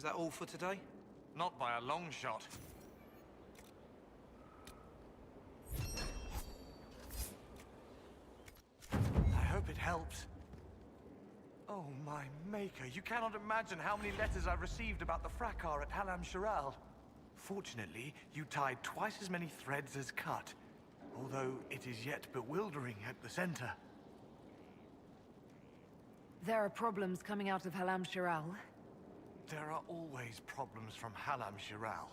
Is that all for today? Not by a long shot. I hope it helps. Oh my maker, you cannot imagine how many letters I've received about the fracas at Halam Shiral. Fortunately, you tied twice as many threads as cut, although it is yet bewildering at the center. There are problems coming out of Halam Shiral. There are always problems from Halam Shiral.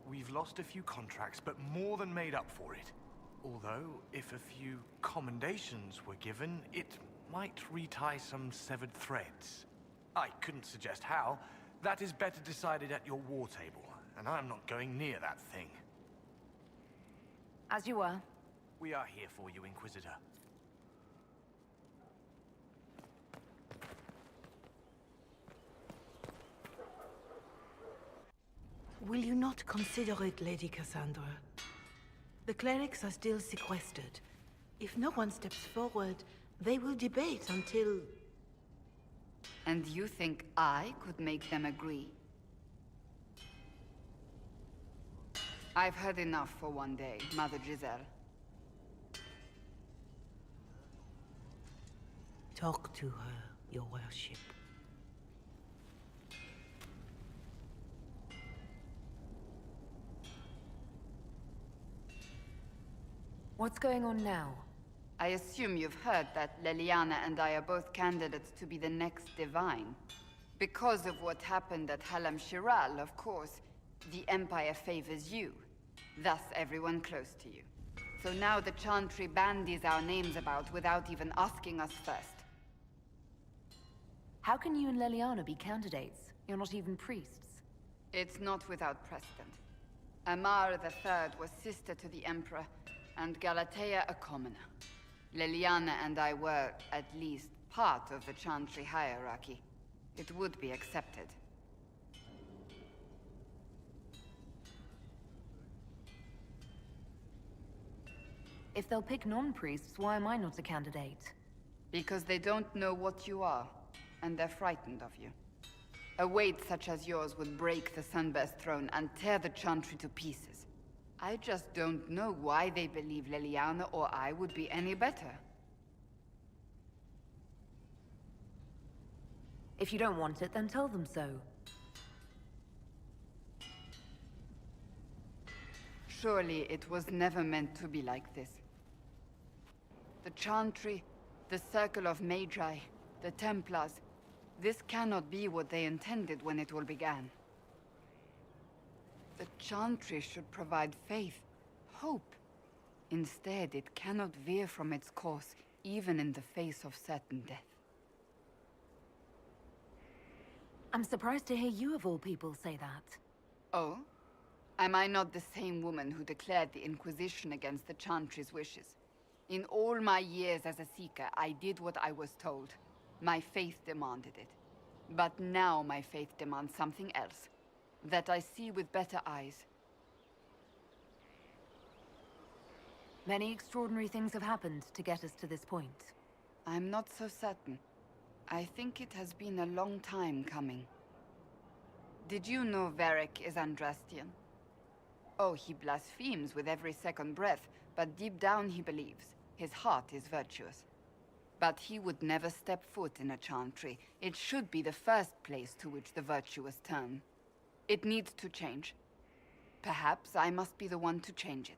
We've lost a few contracts, but more than made up for it. Although, if a few commendations were given, it might retie some severed threads. I couldn't suggest how. That is better decided at your war table, and I'm not going near that thing. As you were. We are here for you, Inquisitor. Will you not consider it, Lady Cassandra? The clerics are still sequestered. If no one steps forward, they will debate until... And you think I could make them agree? I've had enough for one day, Mother Giselle. Talk to her, your worship. What's going on now? I assume you've heard that Leliana and I are both candidates to be the next Divine. Because of what happened at Halam Shiral, of course, the Empire favors you. Thus everyone close to you. So now the Chantry bandies our names about without even asking us first. How can you and Leliana be candidates? You're not even priests. It's not without precedent. Amar III was sister to the Emperor, and Galatea a commoner. Leliana and I were, at least, part of the Chantry hierarchy. It would be accepted. If they'll pick non-priests, why am I not a candidate? Because they don't know what you are, and they're frightened of you. A weight such as yours would break the Sunburst throne and tear the Chantry to pieces. I just don't know why they believe Leliana or I would be any better. If you don't want it, then tell them so. Surely it was never meant to be like this. The Chantry, the Circle of Magi, the Templars, this cannot be what they intended when it all began. The Chantry should provide faith, hope. Instead, it cannot veer from its course, even in the face of certain death. I'm surprised to hear you of all people say that. Oh? Am I not the same woman who declared the Inquisition against the Chantry's wishes? In all my years as a Seeker, I did what I was told. My faith demanded it. But now my faith demands something else. That I see with better eyes. Many extraordinary things have happened to get us to this point. I'm not so certain. I think it has been a long time coming. Did you know Varric is Andrastian? Oh, he blasphemes with every second breath, but deep down he believes. His heart is virtuous. But he would never step foot in a Chantry. It should be the first place to which the virtuous turn. It needs to change. Perhaps I must be the one to change it.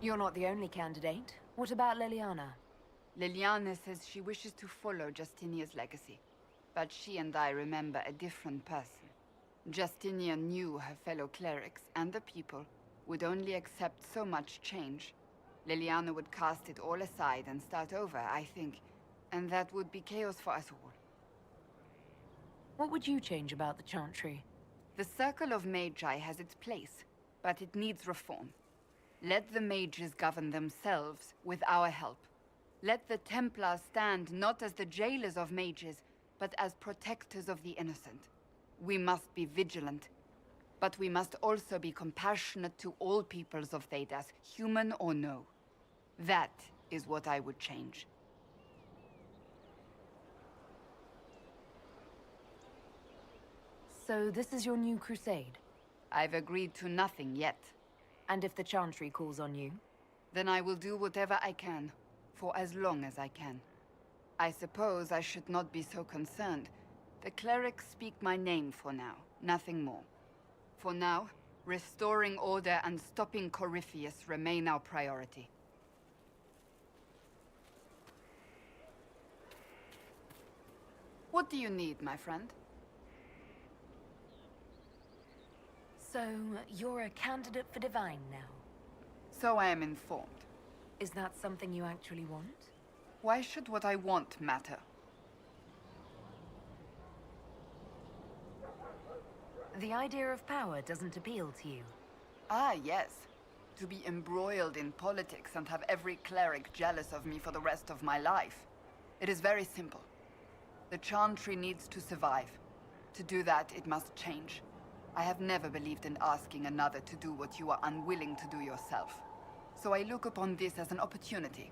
You're not the only candidate. What about Liliana? Liliana says she wishes to follow Justinia's legacy. But she and I remember a different person. Justinia knew her fellow clerics and the people would only accept so much change. Liliana would cast it all aside and start over, I think. And that would be chaos for us all. What would you change about the Chantry? The Circle of Magi has its place, but it needs reform. Let the mages govern themselves with our help. Let the Templars stand not as the jailers of mages, but as protectors of the innocent. We must be vigilant, but we must also be compassionate to all peoples of Thedas, human or no. That is what I would change. So this is your new crusade? I've agreed to nothing yet. And if the Chantry calls on you? Then I will do whatever I can, for as long as I can. I suppose I should not be so concerned. The clerics speak my name for now, nothing more. For now, restoring order and stopping Corypheus remain our priority. What do you need, my friend? So, you're a candidate for Divine now? So I am informed. Is that something you actually want? Why should what I want matter? The idea of power doesn't appeal to you. Ah, yes. To be embroiled in politics and have every cleric jealous of me for the rest of my life. It is very simple. The Chantry needs to survive. To do that, it must change. I have never believed in asking another to do what you are unwilling to do yourself. So I look upon this as an opportunity.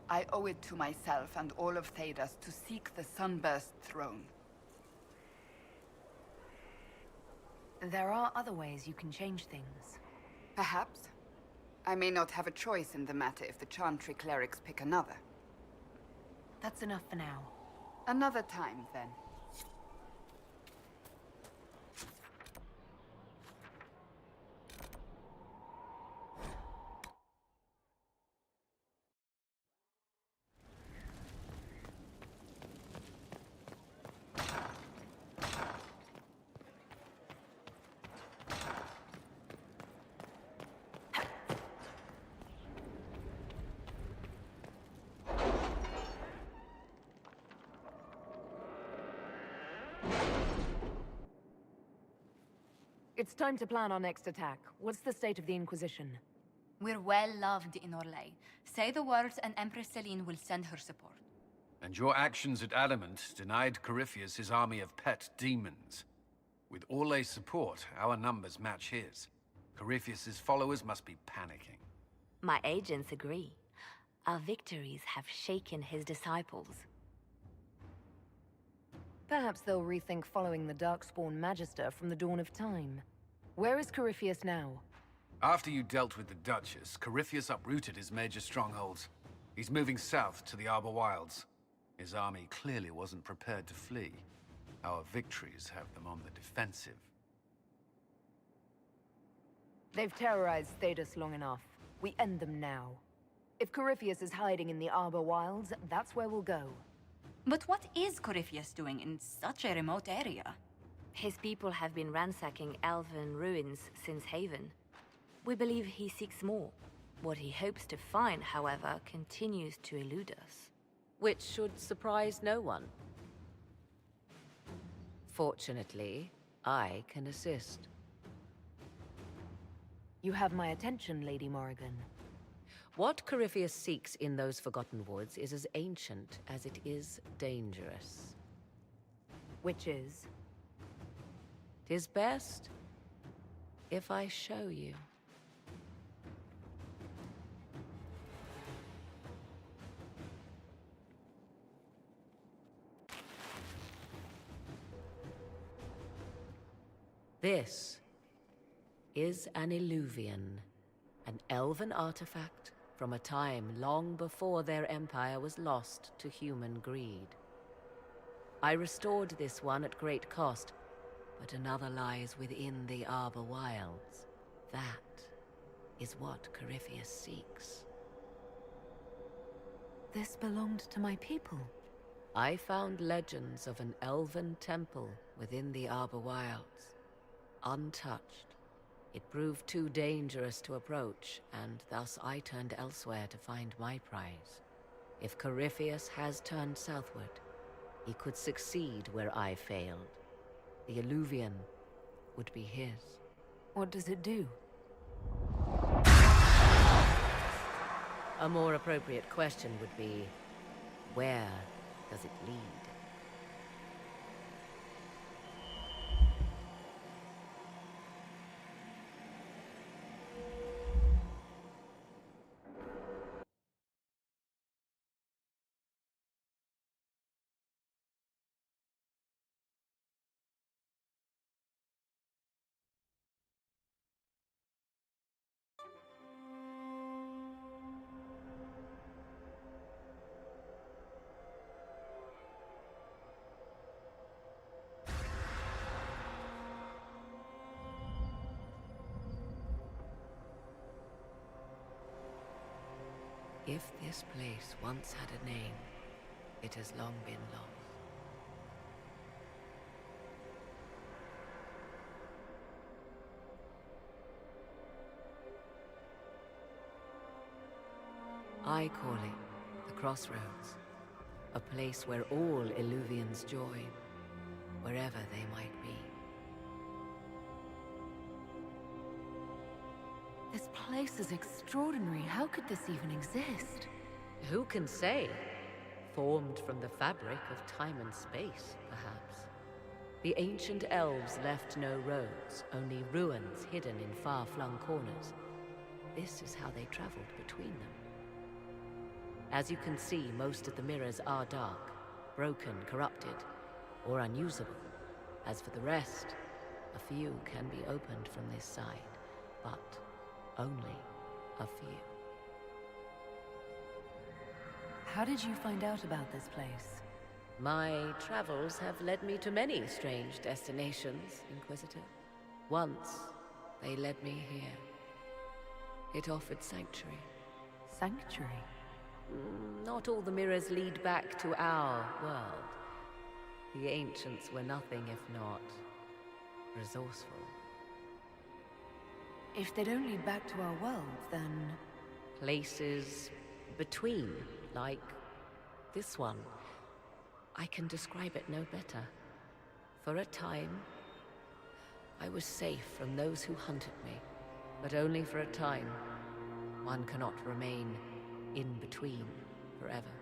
I owe it to myself and all of Thedas to seek the Sunburst throne. There are other ways you can change things. Perhaps. I may not have a choice in the matter if the Chantry clerics pick another. That's enough for now. Another time, then. It's time to plan our next attack. What's the state of the Inquisition? We're well loved in Orlais. Say the words and Empress Celine will send her support. And your actions at Adamant denied Corypheus his army of pet demons. With Orlais' support, our numbers match his. Corypheus' followers must be panicking. My agents agree. Our victories have shaken his disciples. Perhaps they'll rethink following the Darkspawn Magister from the dawn of time. Where is Corypheus now? After you dealt with the Duchess, Corypheus uprooted his major strongholds. He's moving south to the Arbor Wilds. His army clearly wasn't prepared to flee. Our victories have them on the defensive. They've terrorized Thedas long enough. We end them now. If Corypheus is hiding in the Arbor Wilds, that's where we'll go. But what is Corypheus doing in such a remote area? His people have been ransacking elven ruins since Haven. We believe he seeks more. What he hopes to find, however, continues to elude us. Which should surprise no one. Fortunately, I can assist. You have my attention, Lady Morrigan. What Corypheus seeks in those Forgotten Woods is as ancient as it is dangerous. Which is? 'Tis best if I show you. This is an Illuvian, an elven artifact from a time long before their empire was lost to human greed. I restored this one at great cost, but another lies within the Arbor Wilds. That is what Corypheus seeks. This belonged to my people. I found legends of an elven temple within the Arbor Wilds, untouched. It proved too dangerous to approach, and thus I turned elsewhere to find my prize. If Corypheus has turned southward, he could succeed where I failed. The Illuvian would be his. What does it do? A more appropriate question would be, where does it lead? If this place once had a name, it has long been lost. I call it the Crossroads, a place where all Illuvians join, wherever they might be. This place is extraordinary. How could this even exist? Who can say? Formed from the fabric of time and space, perhaps. The ancient elves left no roads, only ruins hidden in far-flung corners. This is how they traveled between them. As you can see, most of the mirrors are dark, broken, corrupted, or unusable. As for the rest, a few can be opened from this side, but only a few. How did you find out about this place? My travels have led me to many strange destinations, Inquisitor. Once, they led me here. It offered sanctuary. Sanctuary? Not all the mirrors lead back to our world. The ancients were nothing if not resourceful. If they don't lead back to our world, then... Places between, like this one. I can describe it no better. For a time, I was safe from those who hunted me, but only for a time. One cannot remain in between forever.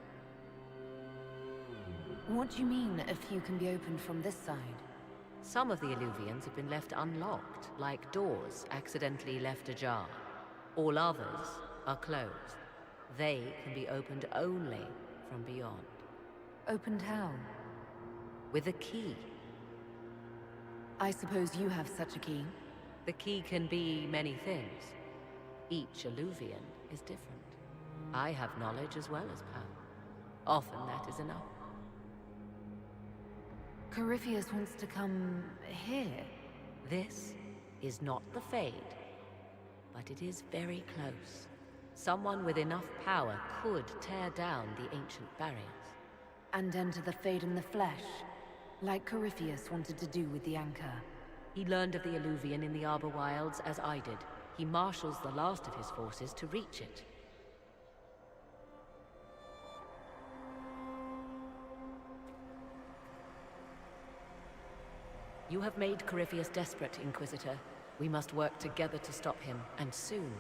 What do you mean, a few can be opened from this side? Some of the Illuvians have been left unlocked, like doors accidentally left ajar. All others are closed. They can be opened only from beyond. Opened how? With a key. I suppose you have such a key. The key can be many things. Each Illuvian is different. I have knowledge as well as power. Often that is enough. Corypheus wants to come here. This is not the Fade, but it is very close. Someone with enough power could tear down the ancient barriers. And enter the Fade in the flesh, like Corypheus wanted to do with the Anchor. He learned of the Illuvian in the Arbor Wilds as I did. He marshals the last of his forces to reach it. You have made Corypheus desperate, Inquisitor. We must work together to stop him, and soon.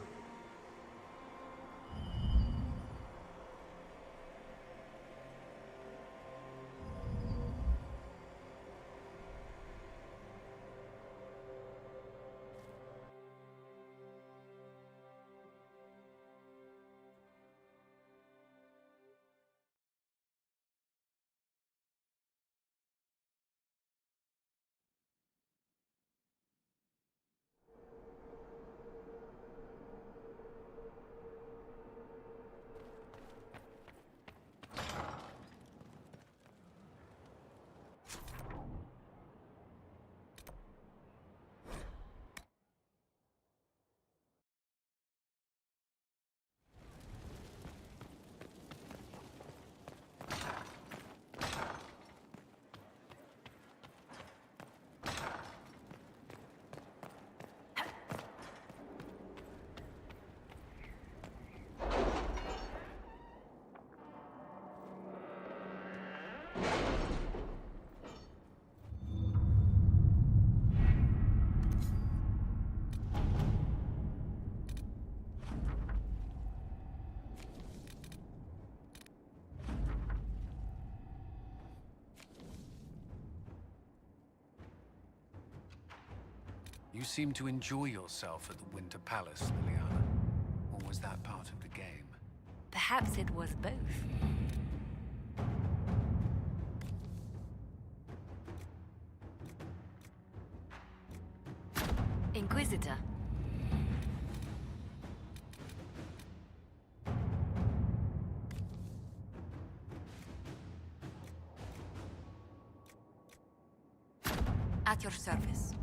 You seem to enjoy yourself at the Winter Palace, Liliana. Or was that part of the game? Perhaps it was both. Inquisitor. At your service.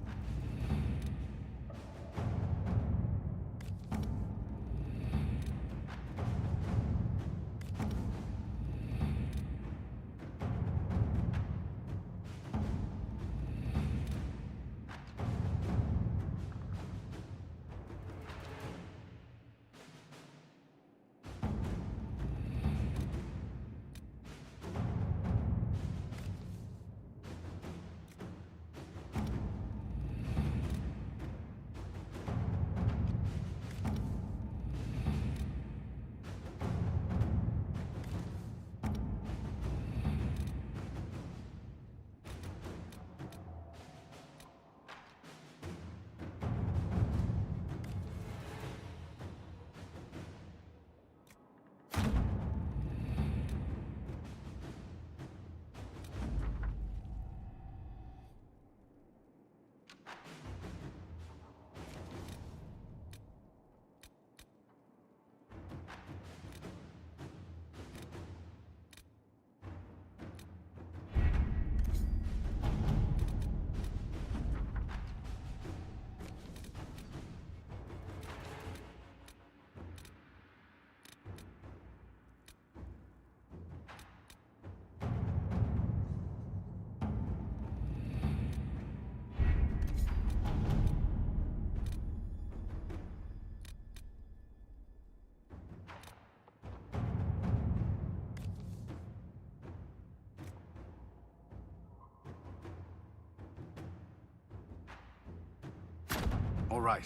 All right.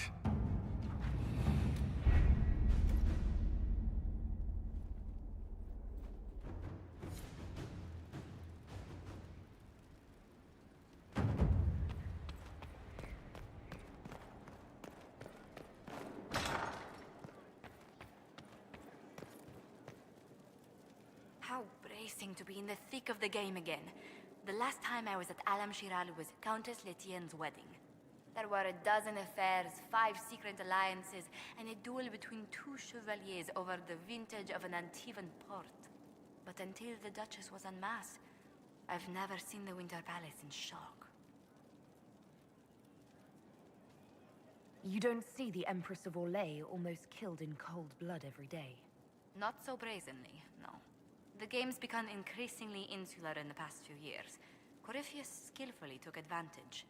How bracing to be in the thick of the game again. The last time I was at Alam Shiral was Countess Letienne's wedding. There were a dozen affairs, 5 secret alliances, and a duel between 2 chevaliers over the vintage of an Antivan port. But until the Duchess was en masse, I've never seen the Winter Palace in shock. You don't see the Empress of Orlais almost killed in cold blood every day. Not so brazenly, no. The game's become increasingly insular in the past few years. Corypheus skillfully took advantage.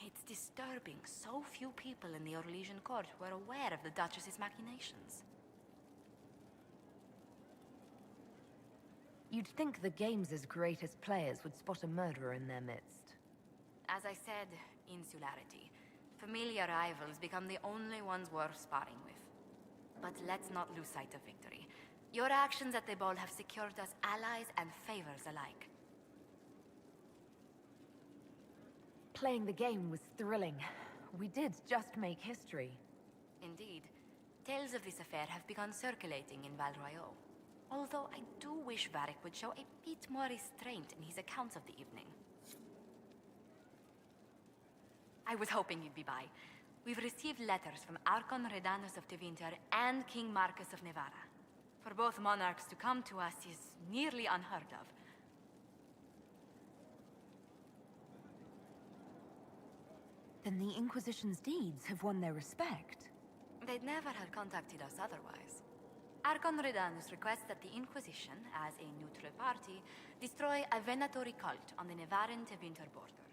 It's disturbing so few people in the Orlesian court were aware of the Duchess's machinations. You'd think the game's greatest players would spot a murderer in their midst. As I said, insularity. Familiar rivals become the only ones worth sparring with. But let's not lose sight of victory. Your actions at the ball have secured us allies and favors alike. Playing the game was thrilling. We did just make history. Indeed. Tales of this affair have begun circulating in Val Royeaux. Although I do wish Varric would show a bit more restraint in his accounts of the evening. I was hoping you'd be by. We've received letters from Archon Redanus of Tevinter and King Marcus of Nevada. For both monarchs to come to us is nearly unheard of. Then the Inquisition's deeds have won their respect. They'd never have contacted us otherwise. Archon Redanus requests that the Inquisition, as a neutral party, destroy a Venatori cult on the Nevaran-Tevinter border.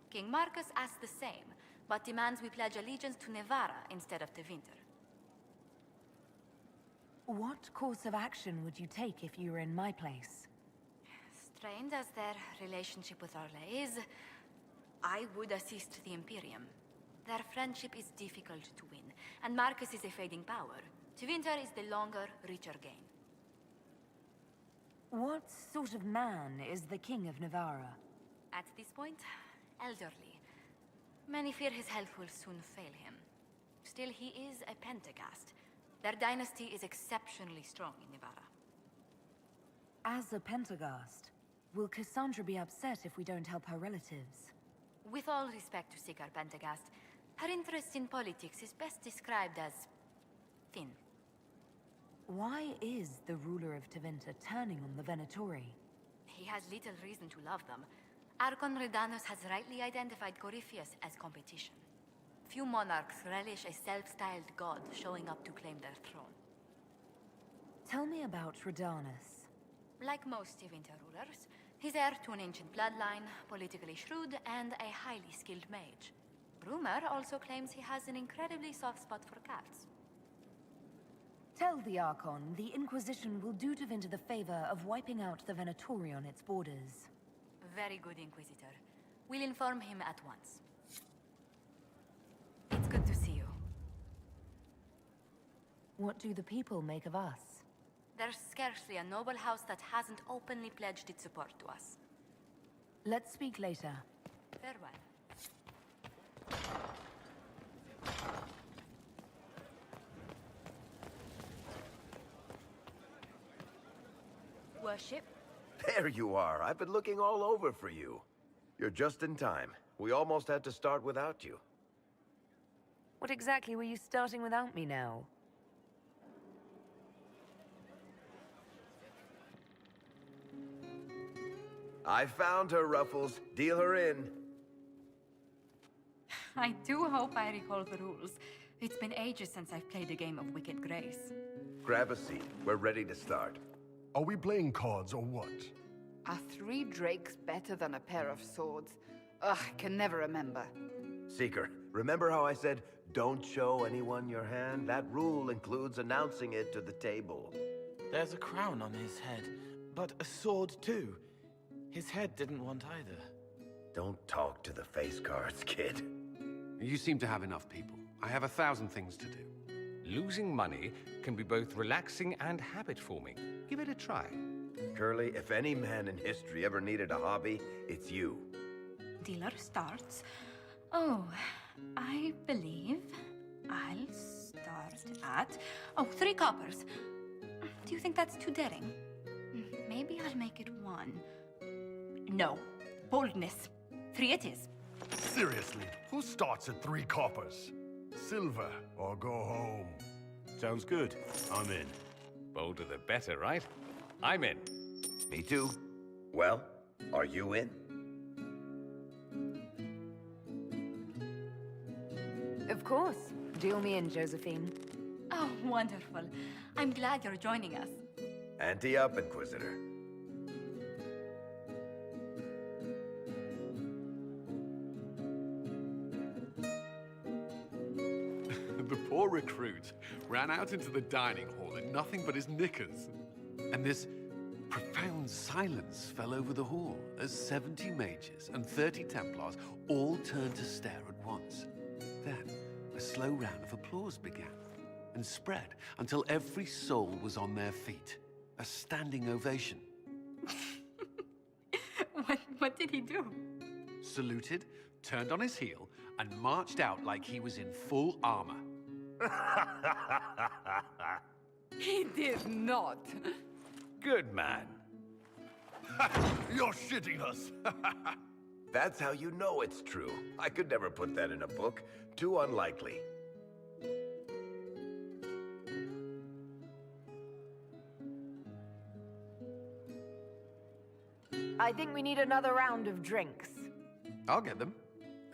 King Marcus asks the same, but demands we pledge allegiance to Nevara instead of Tevinter. What course of action would you take if you were in my place? Strained as their relationship with Orlais is, I would assist the Imperium. Their friendship is difficult to win, and Marcus is a fading power. Tevinter is the longer, richer gain. What sort of man is the King of Navarra? At this point, elderly. Many fear his health will soon fail him. Still, he is a Pentagast. Their dynasty is exceptionally strong in Nevarra. As a Pentagast, will Cassandra be upset if we don't help her relatives? With all respect to Sigar Pentagast, her interest in politics is best described as thin. Why is the ruler of Tevinter turning on the Venatori? He has little reason to love them. Archon Redanus has rightly identified Corypheus as competition. Few monarchs relish a self-styled god showing up to claim their throne. Tell me about Redanus. Like most Tevinter rulers, he's heir to an ancient bloodline, politically shrewd, and a highly skilled mage. Rumor also claims he has an incredibly soft spot for cats. Tell the Archon the Inquisition will do Tevinter the favor of wiping out the Venatori on its borders. Very good, Inquisitor. We'll inform him at once. It's good to see you. What do the people make of us? There's scarcely a noble house that hasn't openly pledged its support to us. Let's speak later. Farewell. Worship? There you are. I've been looking all over for you. You're just in time. We almost had to start without you. What exactly were you starting without me now? I found her, Ruffles. Deal her in. I do hope I recall the rules. It's been ages since I've played a game of Wicked Grace. Grab a seat. We're ready to start. Are we playing cards or what? Are 3 drakes better than a pair of swords? Ugh, I can never remember. Seeker, remember how I said, don't show anyone your hand? That rule includes announcing it to the table. There's a crown on his head, but a sword too. His head didn't want either. Don't talk to the face cards, kid. You seem to have enough people. I have 1,000 things to do. Losing money can be both relaxing and habit-forming. Give it a try. Curly, if any man in history ever needed a hobby, it's you. Dealer starts. Oh, I believe I'll start at... Oh, 3 coppers. Do you think that's too daring? Maybe I'll make it 1. No. Boldness. 3 it is. Seriously, who starts at 3 coppers? Silver or go home. Sounds good. I'm in. Bolder the better, right? I'm in. Me too. Well, are you in? Of course. Deal me in, Josephine. Oh, wonderful. I'm glad you're joining us. Ante up, Inquisitor. The poor recruit ran out into the dining hall in nothing but his knickers. And this profound silence fell over the hall as 70 mages and 30 Templars all turned to stare at once. Then, a slow round of applause began and spread until every soul was on their feet. A standing ovation. What did he do? Saluted, turned on his heel, and marched out like he was in full armor. He did not. Good man. You're shitting us. That's how you know it's true. I could never put that in a book. Too unlikely. I think we need another round of drinks. I'll get them.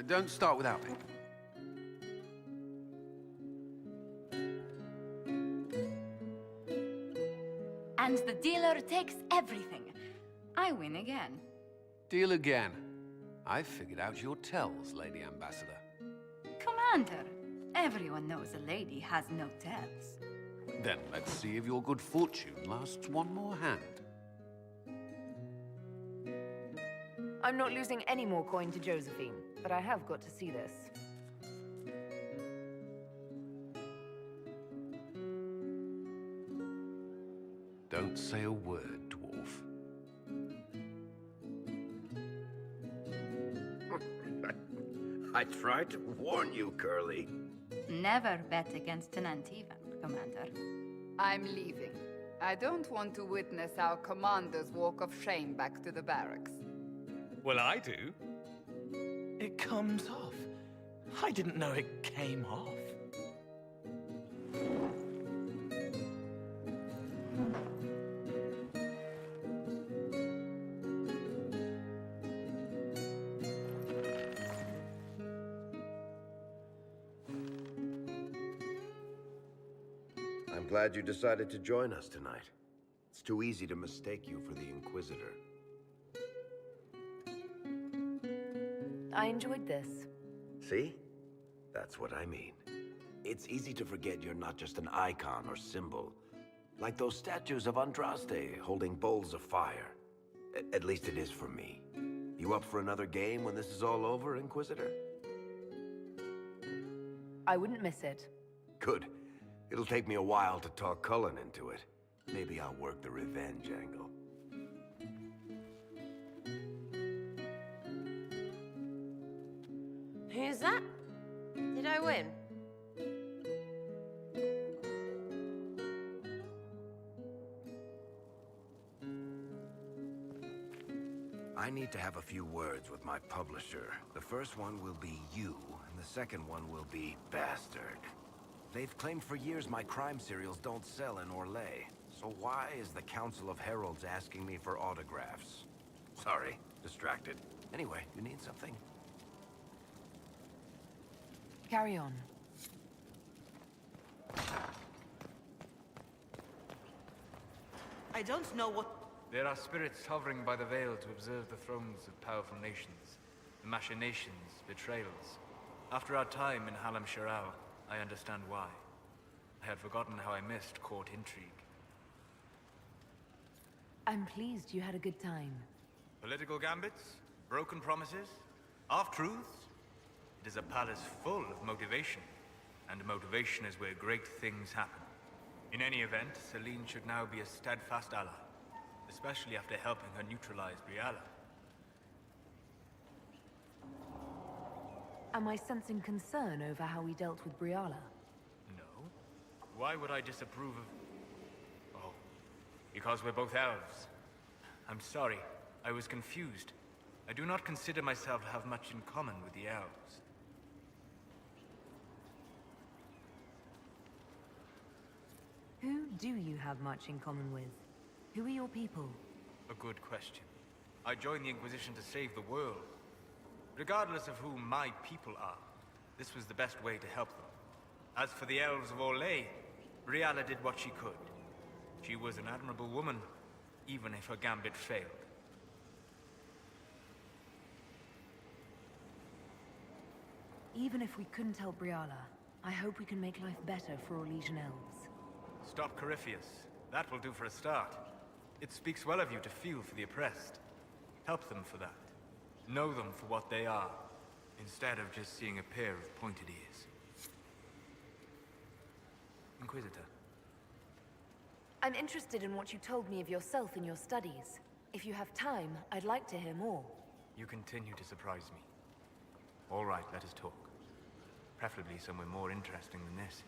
Don't start without me. And the dealer takes everything. I win again. Deal again. I've figured out your tells, Lady Ambassador. Commander, everyone knows a lady has no tells. Then let's see if your good fortune lasts one more hand. I'm not losing any more coin to Josephine, but I have got to see this. Don't say a word, dwarf. I tried to warn you, Curly. Never bet against an Antivan, Commander. I'm leaving. I don't want to witness our commander's walk of shame back to the barracks. Well, I do. It comes off. I didn't know it came off. I'm glad you decided to join us tonight. It's too easy to mistake you for the Inquisitor. I enjoyed this. See? That's what I mean. It's easy to forget you're not just an icon or symbol. Like those statues of Andraste holding bowls of fire. At least it is for me. You up for another game when this is all over, Inquisitor? I wouldn't miss it. Good. It'll take me a while to talk Cullen into it. Maybe I'll work the revenge angle. Who's that? Did I win? I need to have a few words with my publisher. The first one will be you, and the second one will be Bastard. They've claimed for years my crime serials don't sell in Orlais. So why is the Council of Heralds asking me for autographs? Sorry, distracted. Anyway, you need something? Carry on. I don't know what... There are spirits hovering by the veil to observe the thrones of powerful nations, the machinations, betrayals. After our time in Halam Shiral, I understand why. I had forgotten how I missed court intrigue. I'm pleased you had a good time. Political gambits, broken promises, half-truths. It is a palace full of motivation, and motivation is where great things happen. In any event, Celine should now be a steadfast ally, especially after helping her neutralize Briala. Am I sensing concern over how we dealt with Briala? No. Why would I disapprove of... Oh, because we're both elves. I'm sorry, I was confused. I do not consider myself to have much in common with the elves. Who do you have much in common with? Who are your people? A good question. I joined the Inquisition to save the world. Regardless of who my people are, this was the best way to help them. As for the elves of Orlais, Briala did what she could. She was an admirable woman, even if her gambit failed. Even if we couldn't help Briala, I hope we can make life better for Orlesian elves. Stop Corypheus. That will do for a start. It speaks well of you to feel for the oppressed. Help them for that. Know them for what they are, instead of just seeing a pair of pointed ears. Inquisitor. I'm interested in what you told me of yourself in your studies. If you have time, I'd like to hear more. You continue to surprise me. All right, let us talk. Preferably somewhere more interesting than this.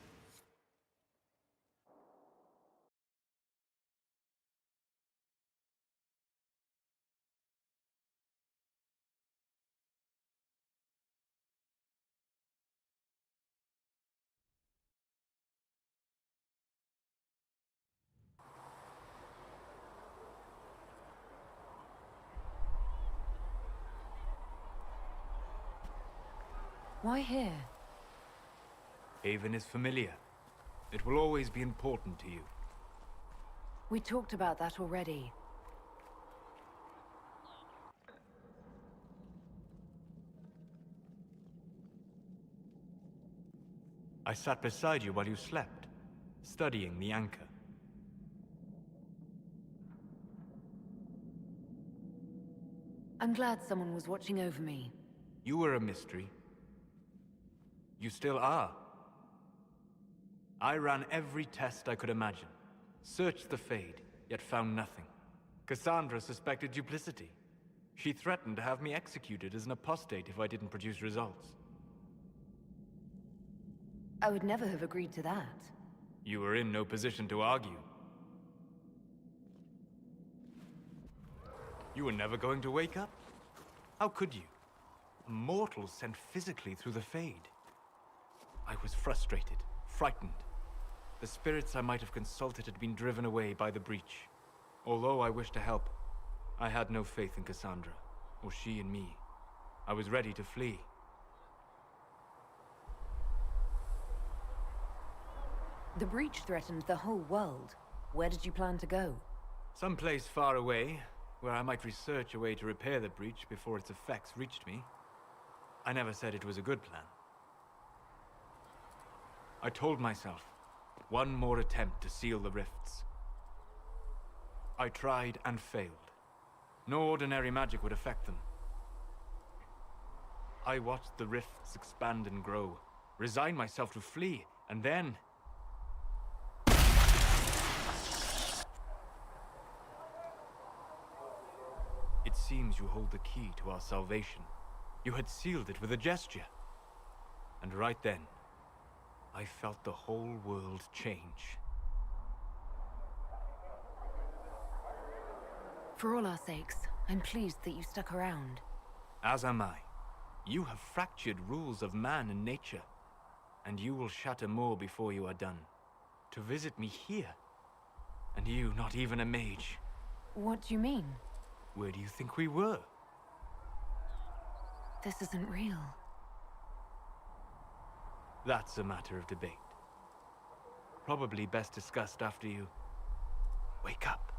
Why here? Haven is familiar. It will always be important to you. We talked about that already. I sat beside you while you slept, studying the anchor. I'm glad someone was watching over me. You were a mystery. You still are. I ran every test I could imagine. Searched the Fade, yet found nothing. Cassandra suspected duplicity. She threatened to have me executed as an apostate if I didn't produce results. I would never have agreed to that. You were in no position to argue. You were never going to wake up? How could you? A mortal sent physically through the Fade. I was frustrated, frightened. The spirits I might have consulted had been driven away by the breach. Although I wished to help, I had no faith in Cassandra, or she in me. I was ready to flee. The breach threatened the whole world. Where did you plan to go? Someplace far away, where I might research a way to repair the breach before its effects reached me. I never said it was a good plan. I told myself, one more attempt to seal the rifts. I tried and failed. No ordinary magic would affect them. I watched the rifts expand and grow, resigned myself to flee, and then... It seems you hold the key to our salvation. You had sealed it with a gesture. And right then, I felt the whole world change. For all our sakes, I'm pleased that you stuck around. As am I. You have fractured rules of man and nature, and you will shatter more before you are done. To visit me here, and you not even a mage. What do you mean? Where do you think we were? This isn't real. That's a matter of debate. Probably best discussed after you wake up.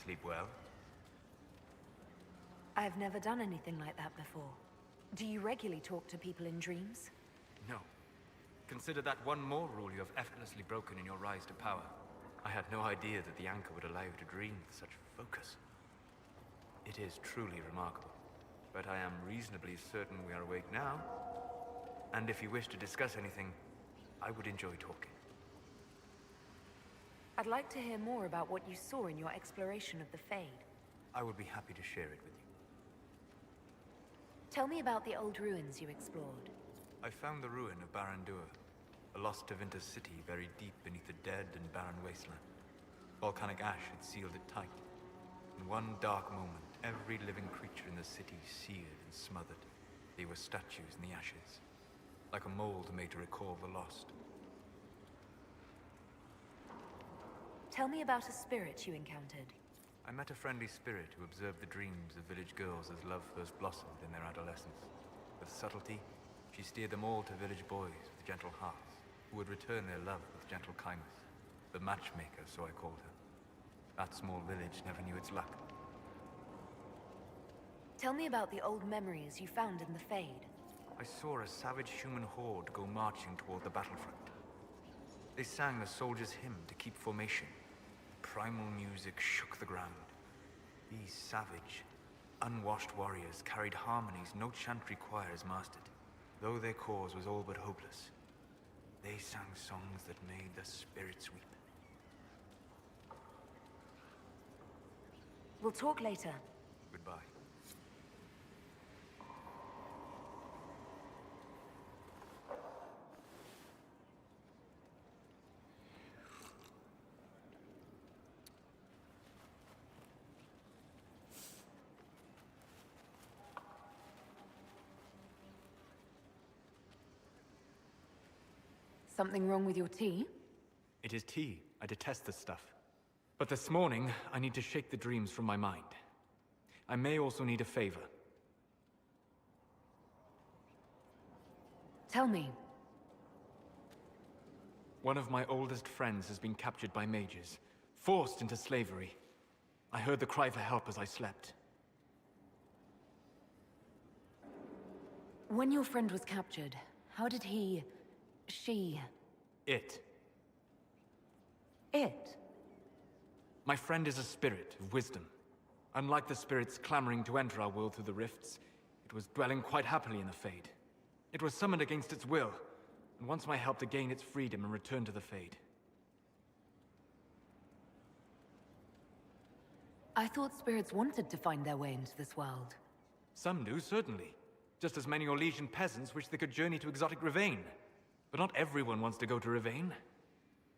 Sleep well? I've never done anything like that before. Do you regularly talk to people in dreams? No. Consider that one more rule you have effortlessly broken in your rise to power. I had no idea that the anchor would allow you to dream with such focus. It is truly remarkable. But I am reasonably certain we are awake now. And if you wish to discuss anything, I would enjoy talking. I'd like to hear more about what you saw in your exploration of the Fade. I would be happy to share it with you. Tell me about the old ruins you explored. I found the ruin of Barandur, a lost Tevinter city buried deep beneath a dead and barren wasteland. Volcanic ash had sealed it tight. In one dark moment, every living creature in the city seared and smothered. They were statues in the ashes, like a mold made to recall the lost. Tell me about a spirit you encountered. I met a friendly spirit who observed the dreams of village girls as love first blossomed in their adolescence. With subtlety, she steered them all to village boys with gentle hearts, who would return their love with gentle kindness. The matchmaker, so I called her. That small village never knew its luck. Tell me about the old memories you found in the Fade. I saw a savage human horde go marching toward the battlefront. They sang a soldier's hymn to keep formation. Primal music shook the ground. These savage, unwashed warriors carried harmonies no chantry choirs mastered. Though their cause was all but hopeless, they sang songs that made the spirits weep. We'll talk later. Goodbye. Something wrong with your tea? It is tea. I detest this stuff. But this morning, I need to shake the dreams from my mind. I may also need a favor. Tell me. One of my oldest friends has been captured by mages, forced into slavery. I heard the cry for help as I slept. When your friend was captured, how did she... It. It? My friend is a spirit of wisdom. Unlike the spirits clamoring to enter our world through the rifts, it was dwelling quite happily in the Fade. It was summoned against its will, and wants my help to gain its freedom and return to the Fade. I thought spirits wanted to find their way into this world. Some do, certainly. Just as many Orlesian peasants wish they could journey to exotic Rivain. But not everyone wants to go to Rivain.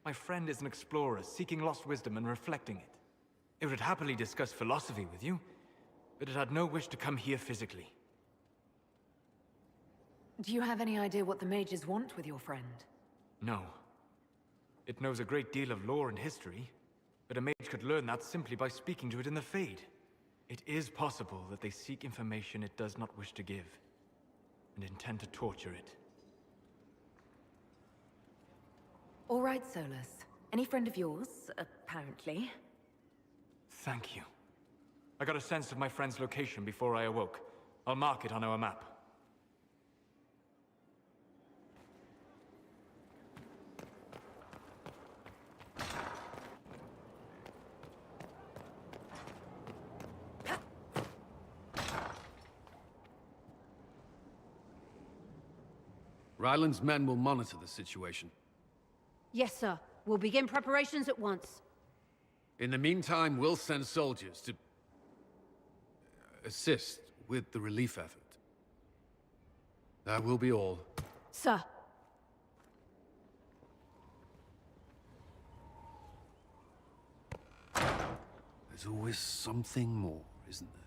My friend is an explorer, seeking lost wisdom and reflecting it. It would happily discuss philosophy with you, but it had no wish to come here physically. Do you have any idea what the mages want with your friend? No. It knows a great deal of lore and history, but a mage could learn that simply by speaking to it in the Fade. It is possible that they seek information it does not wish to give, and intend to torture it. All right, Solus. Any friend of yours, apparently. Thank you. I got a sense of my friend's location before I awoke. I'll mark it on our map. Ryland's men will monitor the situation. Yes, sir. We'll begin preparations at once. In the meantime, we'll send soldiers to assist with the relief effort. That will be all. Sir. There's always something more, isn't there?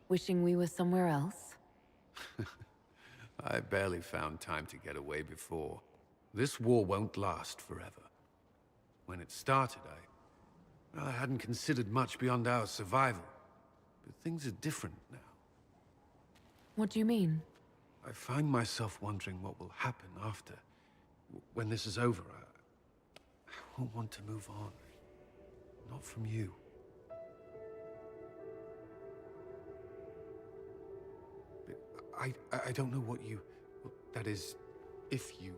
Wishing we were somewhere else? I barely found time to get away before. This war won't last forever. When it started, I hadn't considered much beyond our survival. But things are different now. What do you mean? I find myself wondering what will happen after. When this is over, I won't want to move on. Not from you. I don't know what you... That is, if you...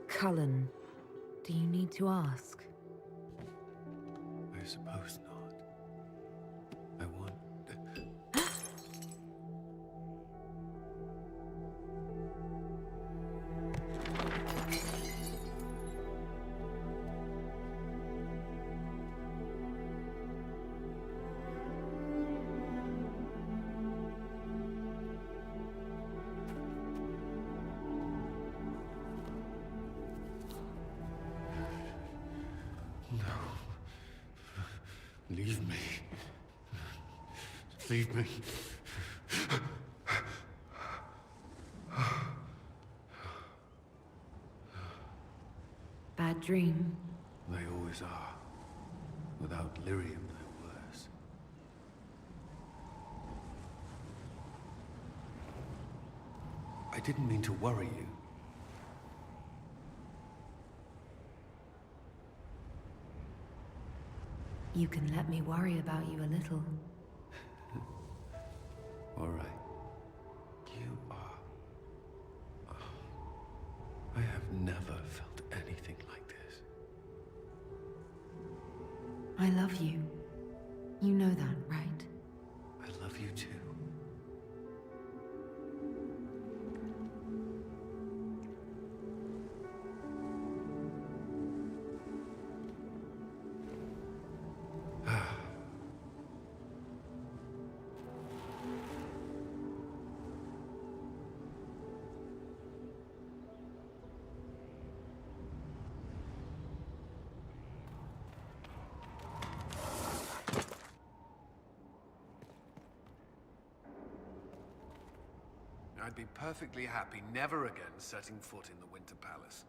Cullen, do you need to ask? I suppose not. I want... Leave me. Leave me. Bad dream. They always are. Without Lyrium, they're worse. I didn't mean to worry you. You can let me worry about you a little. All right. You are... I have never felt anything like this. I love you. You know that, right? I love you too. I'd be perfectly happy never again setting foot in the Winter Palace.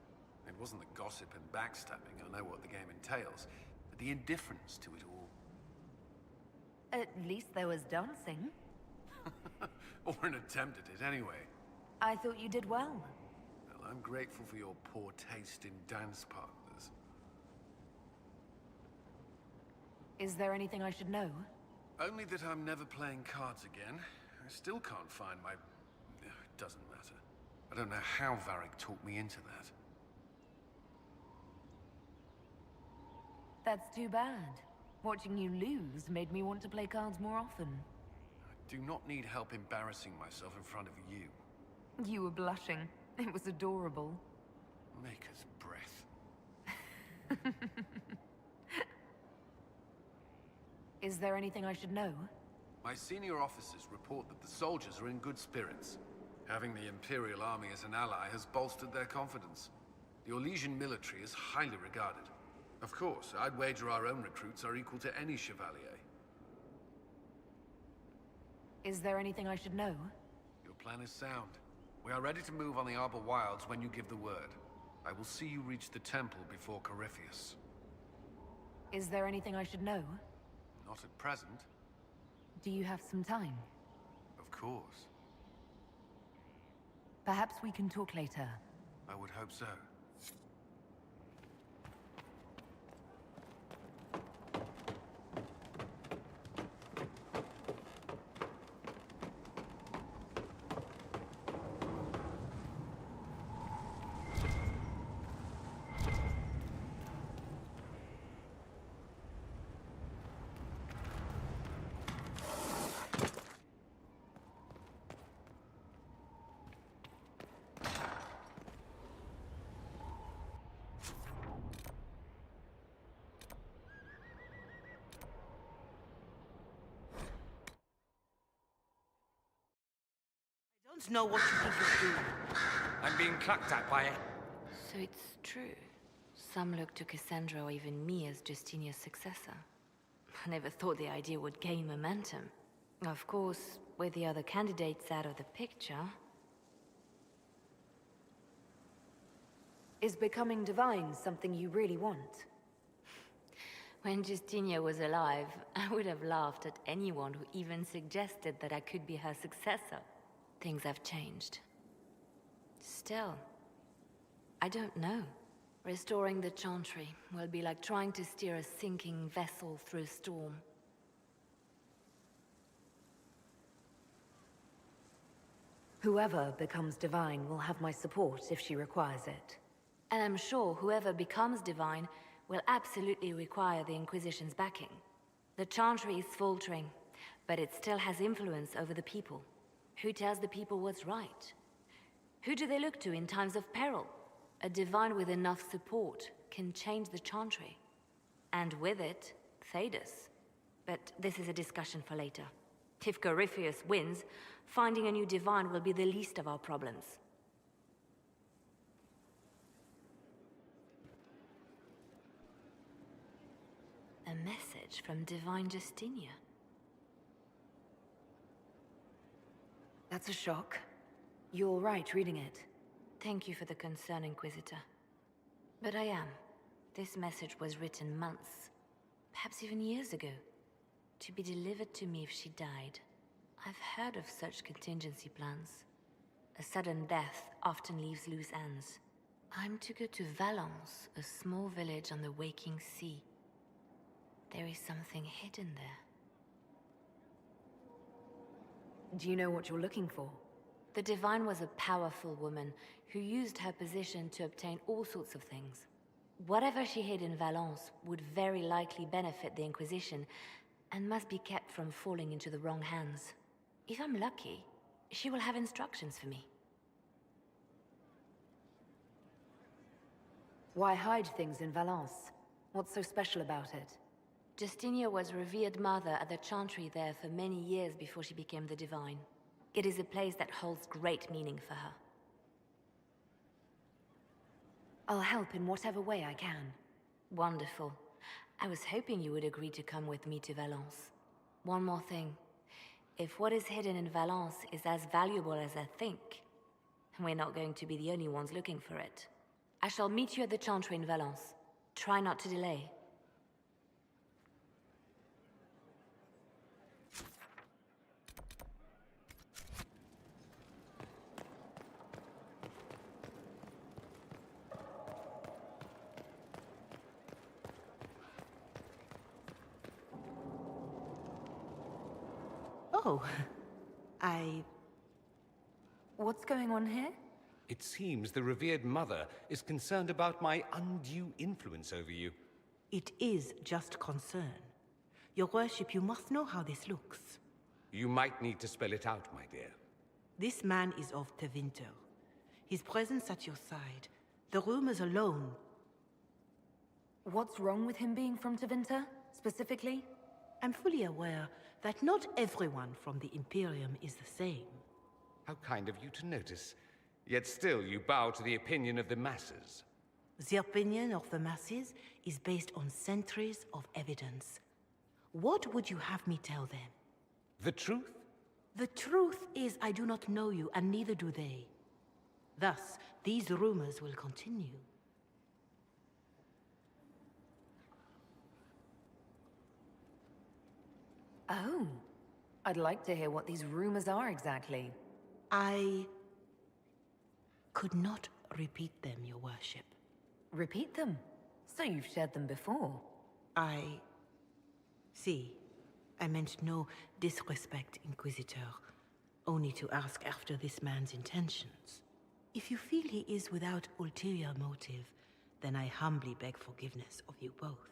It wasn't the gossip and backstabbing, I know what the game entails, but the indifference to it all. At least there was dancing. Or an attempt at it, anyway. I thought you did well. Well, I'm grateful for your poor taste in dance partners. Is there anything I should know? Only that I'm never playing cards again. I still can't find my... It doesn't matter. I don't know how Varric talked me into that. That's too bad. Watching you lose made me want to play cards more often. I do not need help embarrassing myself in front of you. You were blushing. It was adorable. Maker's breath. Is there anything I should know? My senior officers report that the soldiers are in good spirits. Having the Imperial Army as an ally has bolstered their confidence. The Orlesian military is highly regarded. Of course, I'd wager our own recruits are equal to any Chevalier. Is there anything I should know? Your plan is sound. We are ready to move on the Arbor Wilds when you give the word. I will see you reach the temple before Corypheus. Is there anything I should know? Not at present. Do you have some time? Of course. Perhaps we can talk later. I would hope so. I don't know what you think you're doing. I'm being clucked at by it. So it's true. Some look to Cassandra or even me as Justinia's successor. I never thought the idea would gain momentum. Of course, with the other candidates out of the picture... Is becoming divine something you really want? When Justinia was alive, I would have laughed at anyone who even suggested that I could be her successor. Things have changed. Still, I don't know. Restoring the Chantry will be like trying to steer a sinking vessel through a storm. Whoever becomes divine will have my support if she requires it. And I'm sure whoever becomes divine will absolutely require the Inquisition's backing. The Chantry is faltering, but it still has influence over the people. Who tells the people what's right? Who do they look to in times of peril? A divine with enough support can change the Chantry. And with it, Thedas. But this is a discussion for later. If Corypheus wins, finding a new divine will be the least of our problems. A message from Divine Justinia. That's a shock. You're right reading it. Thank you for the concern, Inquisitor. But I am. This message was written months, perhaps even years ago, to be delivered to me if she died. I've heard of such contingency plans. A sudden death often leaves loose ends. I'm to go to Valence, a small village on the waking sea. There is something hidden there. Do you know what you're looking for? The Divine was a powerful woman who used her position to obtain all sorts of things. Whatever she hid in Valence would very likely benefit the Inquisition and must be kept from falling into the wrong hands. If I'm lucky, she will have instructions for me. Why hide things in Valence? What's so special about it? Justinia was revered mother at the Chantry there for many years before she became the Divine. It is a place that holds great meaning for her. I'll help in whatever way I can. Wonderful. I was hoping you would agree to come with me to Valence. One more thing. If what is hidden in Valence is as valuable as I think, we're not going to be the only ones looking for it. I shall meet you at the Chantry in Valence. Try not to delay. Oh, What's going on here? It seems the revered mother is concerned about my undue influence over you. It is just concern. Your worship, you must know how this looks. You might need to spell it out, my dear. This man is of Tevinter. His presence at your side, the rumors alone. What's wrong with him being from Tevinter, specifically? I'm fully aware that not everyone from the Imperium is the same. How kind of you to notice. Yet still you bow to the opinion of the masses. The opinion of the masses is based on centuries of evidence. What would you have me tell them? The truth? The truth is I do not know you, and neither do they. Thus, these rumors will continue. Oh. I'd like to hear what these rumors are exactly. I could not repeat them, your worship. Repeat them? So you've shared them before. See, I meant no disrespect, Inquisitor. Only to ask after this man's intentions. If you feel he is without ulterior motive, then I humbly beg forgiveness of you both.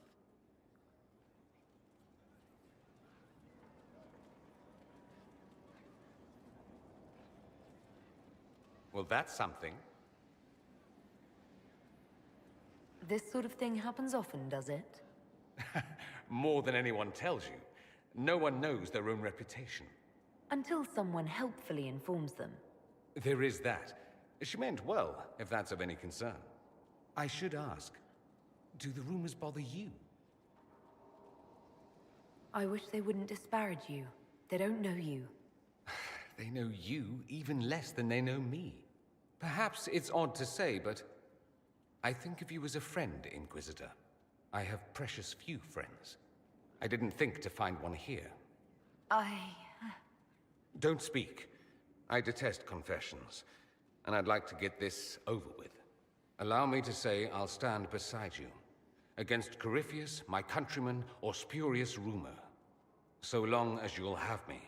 Well, that's something. This sort of thing happens often, does it? More than anyone tells you. No one knows their own reputation. Until someone helpfully informs them. There is that. She meant well, if that's of any concern. I should ask, do the rumors bother you? I wish they wouldn't disparage you. They don't know you. They know you even less than they know me. Perhaps it's odd to say, but I think of you as a friend, Inquisitor. I have precious few friends. I didn't think to find one here. Don't speak. I detest confessions, and I'd like to get this over with. Allow me to say I'll stand beside you, against Corypheus, my countryman, or spurious rumor, so long as you'll have me.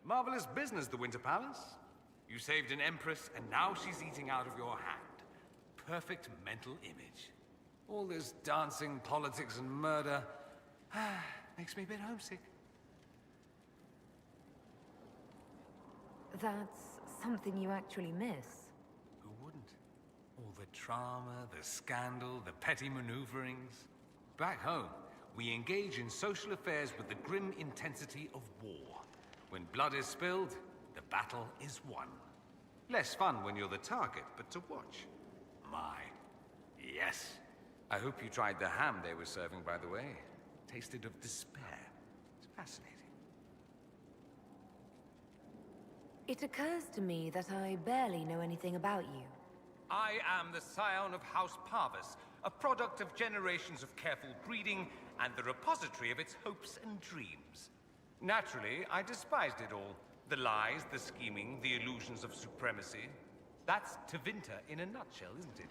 Marvelous business, the Winter Palace. You saved an empress, and now she's eating out of your hand. Perfect mental image. All this dancing, politics, and murder makes me a bit homesick. That's something you actually miss. Who wouldn't? All the drama, the scandal, the petty maneuverings. Back home, we engage in social affairs with the grim intensity of war. When blood is spilled, the battle is won. Less fun when you're the target, but to watch. My, yes. I hope you tried the ham they were serving, by the way. Tasted of despair. It's fascinating. It occurs to me that I barely know anything about you. I am the scion of House Parvis, a product of generations of careful breeding and the repository of its hopes and dreams. Naturally, I despised it all. The lies, the scheming, the illusions of supremacy. That's Tevinter in a nutshell, isn't it?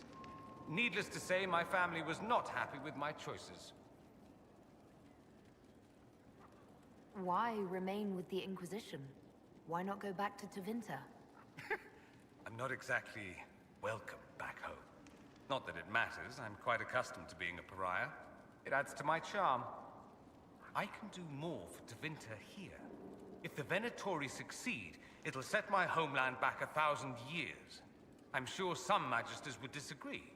Needless to say, my family was not happy with my choices. Why remain with the Inquisition? Why not go back to Tevinter? I'm not exactly welcome back home. Not that it matters, I'm quite accustomed to being a pariah. It adds to my charm. I can do more for Tevinter here. If the Venatori succeed, it'll set my homeland back 1,000 years. I'm sure some magisters would disagree,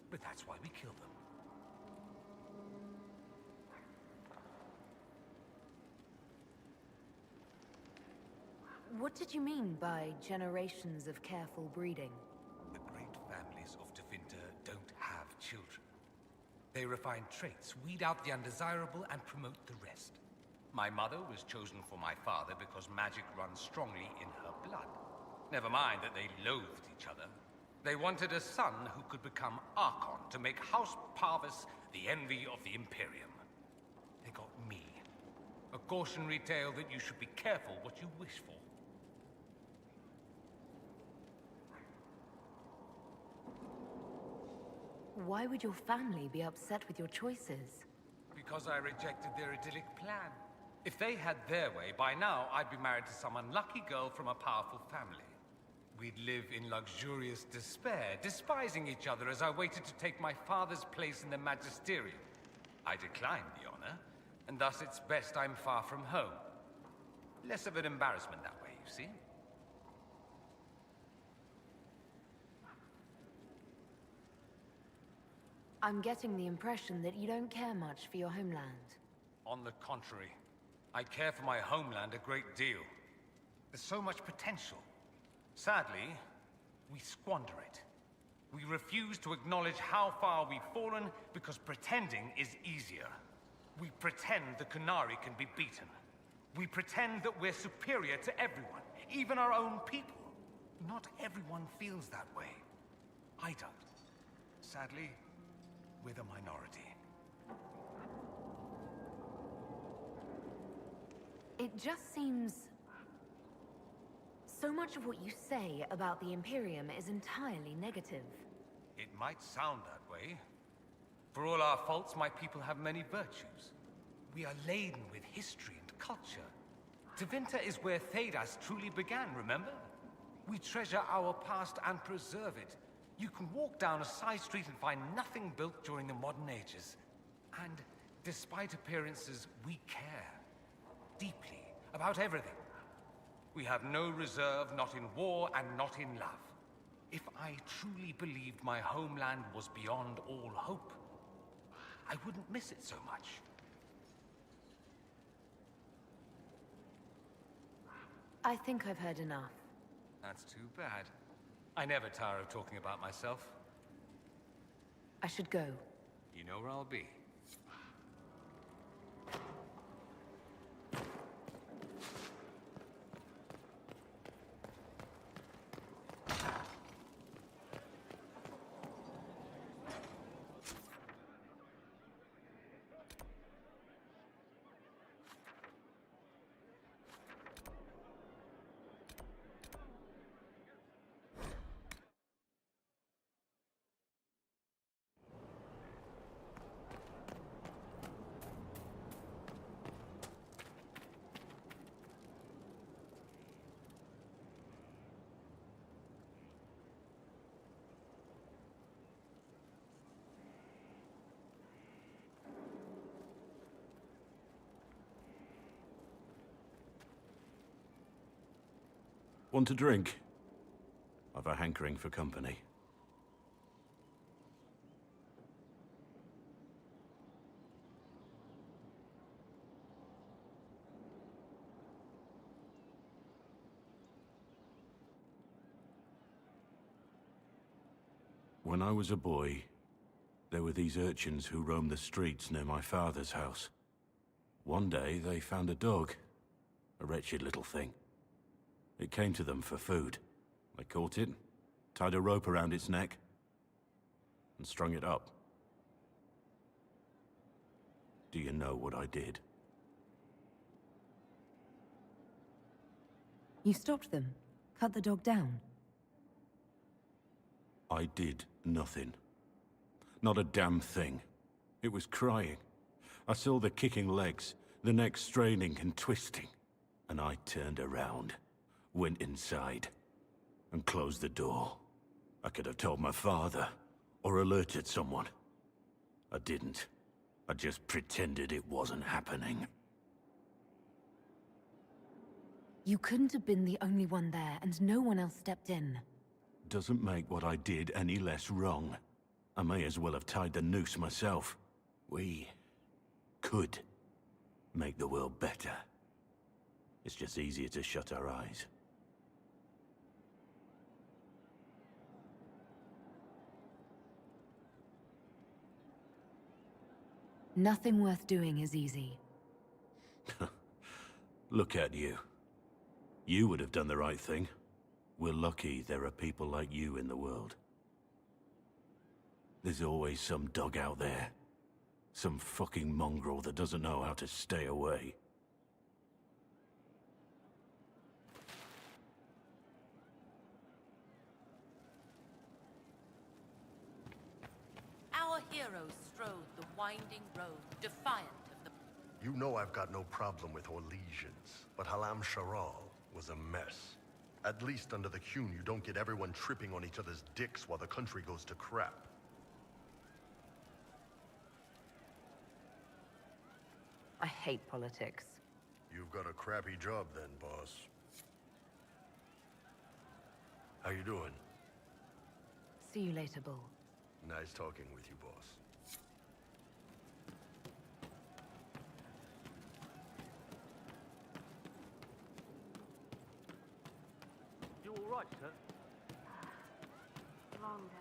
but that's why we kill them. What did you mean by generations of careful breeding? The great families of Tevinter don't have children. They refine traits, weed out the undesirable, and promote the rest. My mother was chosen for my father because magic runs strongly in her blood. Never mind that they loathed each other. They wanted a son who could become Archon to make House Parvis the envy of the Imperium. They got me. A cautionary tale that you should be careful what you wish for. Why would your family be upset with your choices? Because I rejected their idyllic plan. If they had their way, by now I'd be married to some unlucky girl from a powerful family. We'd live in luxurious despair, despising each other as I waited to take my father's place in the magisterium. I declined the honor, and thus it's best I'm far from home. Less of an embarrassment that way, you see? I'm getting the impression that you don't care much for your homeland. On the contrary, I care for my homeland a great deal. There's so much potential. Sadly, we squander it. We refuse to acknowledge how far we've fallen because pretending is easier. We pretend the Qunari can be beaten. We pretend that we're superior to everyone, even our own people. Not everyone feels that way. I don't. Sadly, we're the minority. It just seems... so much of what you say about the Imperium is entirely negative. It might sound that way. For all our faults, my people have many virtues. We are laden with history and culture. Tevinter is where Thedas truly began, remember? We treasure our past and preserve it. You can walk down a side street and find nothing built during the modern ages. And despite appearances, we care. Deeply. About everything. We have no reserve, not in war and not in love. If I truly believed my homeland was beyond all hope, I wouldn't miss it so much. I think I've heard enough. That's too bad. I never tire of talking about myself. I should go. You know where I'll be. Want a drink? I've a hankering for company. When I was a boy, there were these urchins who roamed the streets near my father's house. One day, they found a dog. A wretched little thing. It came to them for food. They caught it, tied a rope around its neck, and strung it up. Do you know what I did? You stopped them? Cut the dog down? I did nothing. Not a damn thing. It was crying. I saw the kicking legs, the neck straining and twisting, and I turned around. Went inside, and closed the door. I could have told my father, or alerted someone. I didn't. I just pretended it wasn't happening. You couldn't have been the only one there, and no one else stepped in. Doesn't make what I did any less wrong. I may as well have tied the noose myself. We could make the world better. It's just easier to shut our eyes. Nothing worth doing is easy. Look at you. You would have done the right thing. We're lucky there are people like you in the world. There's always some dog out there. Some fucking mongrel that doesn't know how to stay away. Our heroes strode the winding road, defiant of the... You know I've got no problem with Orlesians, but Halam Sharal was a mess. At least under the Qun, you don't get everyone tripping on each other's dicks while the country goes to crap. I hate politics. You've got a crappy job then, boss. How you doing? See you later, Bull. Nice talking with you, boss. You all right, sir? Long day.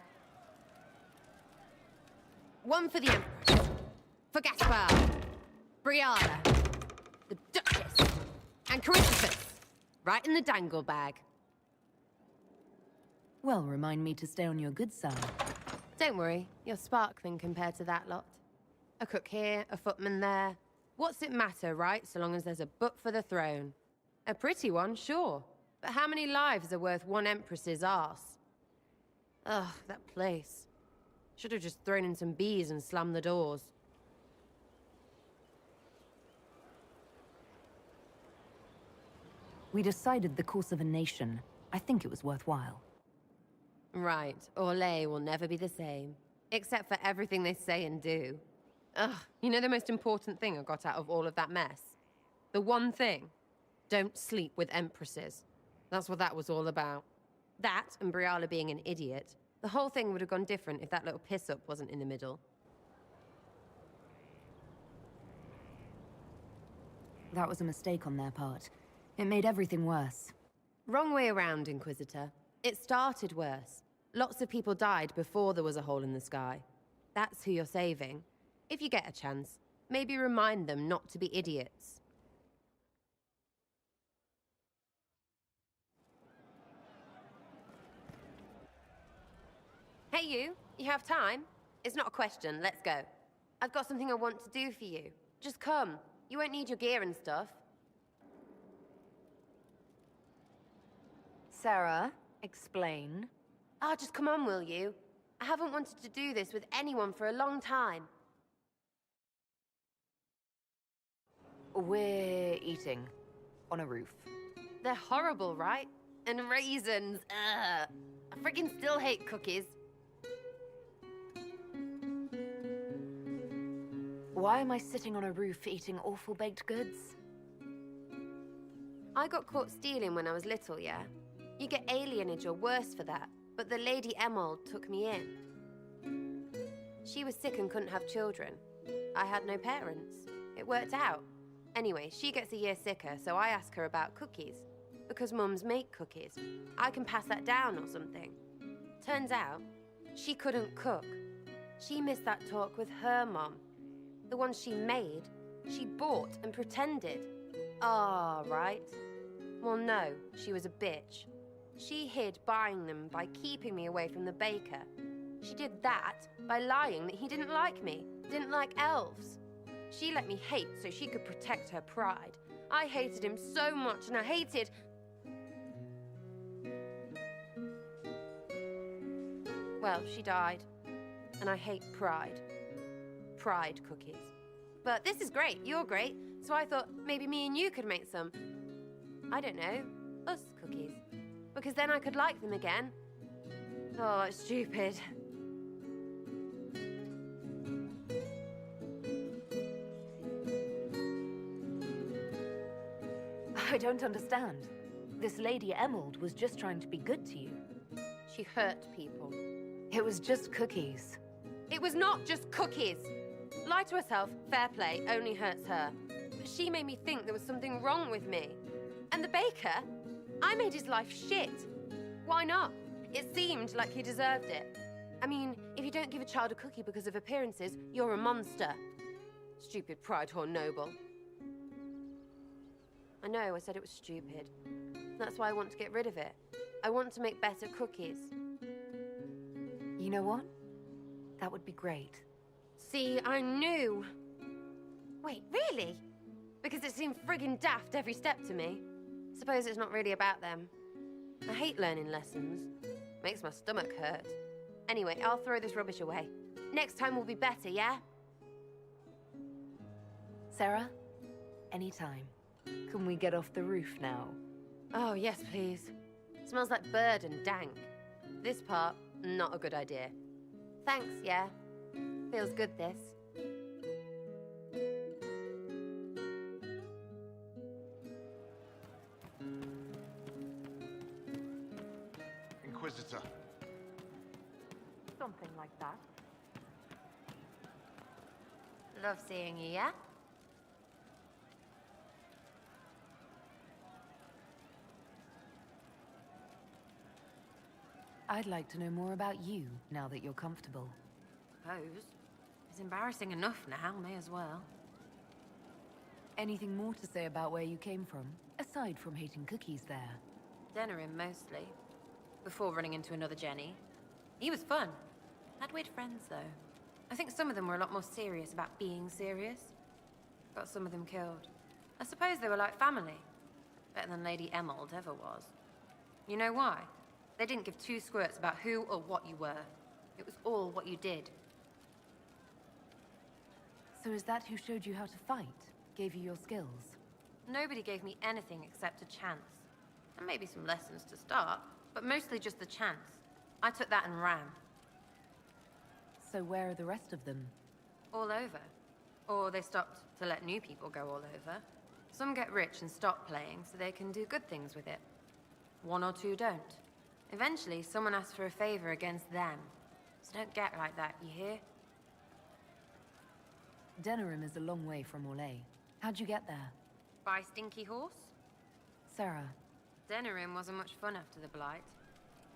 One for the Empress. For Gaspar. Brianna. The Duchess. And Christopher. Right in the dangle bag. Well, remind me to stay on your good side. Don't worry, you're sparkling compared to that lot. A cook here, a footman there. What's it matter, right, so long as there's a butt for the throne? A pretty one, sure. But how many lives are worth one empress's arse? Ugh, that place. Should have just thrown in some bees and slammed the doors. We decided the course of a nation. I think it was worthwhile. Right, Orlais will never be the same. Except for everything they say and do. Ugh, you know the most important thing I got out of all of that mess? The one thing. Don't sleep with empresses. That's what that was all about. That, and Briala being an idiot. The whole thing would have gone different if that little piss-up wasn't in the middle. That was a mistake on their part. It made everything worse. Wrong way around, Inquisitor. It started worse. Lots of people died before there was a hole in the sky. That's who you're saving. If you get a chance, maybe remind them not to be idiots. Hey you have time? It's not a question, let's go. I've got something I want to do for you. Just come. You won't need your gear and stuff. Sarah, explain. Just come on, will you? I haven't wanted to do this with anyone for a long time. We're eating. On a roof. They're horrible, right? And raisins, ugh. I freaking still hate cookies. Why am I sitting on a roof eating awful baked goods? I got caught stealing when I was little, yeah? You get alienage or worse for that, but the Lady Emerald took me in. She was sick and couldn't have children. I had no parents. It worked out. Anyway, she gets a year sicker, so I ask her about cookies. Because mums make cookies. I can pass that down or something. Turns out, she couldn't cook. She missed that talk with her mom. The one she made, she bought and pretended. Right. Well, no, she was a bitch. She hid buying them by keeping me away from the baker. She did that by lying that he didn't like me, didn't like elves. She let me hate so she could protect her pride. I hated him so much, and I hated... Well, she died. And I hate pride. Pride cookies. But this is great, you're great, so I thought maybe me and you could make some, I don't know, us cookies. Because then I could like them again. Oh, it's stupid. I don't understand. This Lady Emerald was just trying to be good to you. She hurt people. It was just cookies. It was not just cookies. Lie to herself, fair play, only hurts her. But she made me think there was something wrong with me. And the baker? I made his life shit. Why not? It seemed like he deserved it. I mean, if you don't give a child a cookie because of appearances, you're a monster. Stupid pride or noble. I know, I said it was stupid. That's why I want to get rid of it. I want to make better cookies. You know what? That would be great. See, I knew. Wait, really? Because it seemed friggin' daft every step to me. Suppose it's not really about them. I hate learning lessons. Makes my stomach hurt. Anyway, I'll throw this rubbish away. Next time will be better, yeah? Sarah? Anytime. Can we get off the roof now? Oh, yes, please. Smells like bird and dank. This part, not a good idea. Thanks, yeah. Feels good, this. Inquisitor. Something like that. Love seeing you, yeah? I'd like to know more about you, now that you're comfortable. Suppose. It's embarrassing enough now, may as well. Anything more to say about where you came from, aside from hating cookies there? Denerim, mostly. Before running into another Jenny. He was fun. Had weird friends, though. I think some of them were a lot more serious about being serious. Got some of them killed. I suppose they were like family. Better than Lady Emerald ever was. You know why? They didn't give two squirts about who or what you were. It was all what you did. So is that who showed you how to fight? Gave you your skills? Nobody gave me anything except a chance. And maybe some lessons to start, but mostly just the chance. I took that and ran. So where are the rest of them? All over. Or they stopped to let new people go all over. Some get rich and stop playing so they can do good things with it. One or two don't. Eventually, someone asks for a favor against them. So don't get like that, you hear? Denerim is a long way from Orlais. How'd you get there? By Stinky Horse? Sarah. Denerim wasn't much fun after the Blight.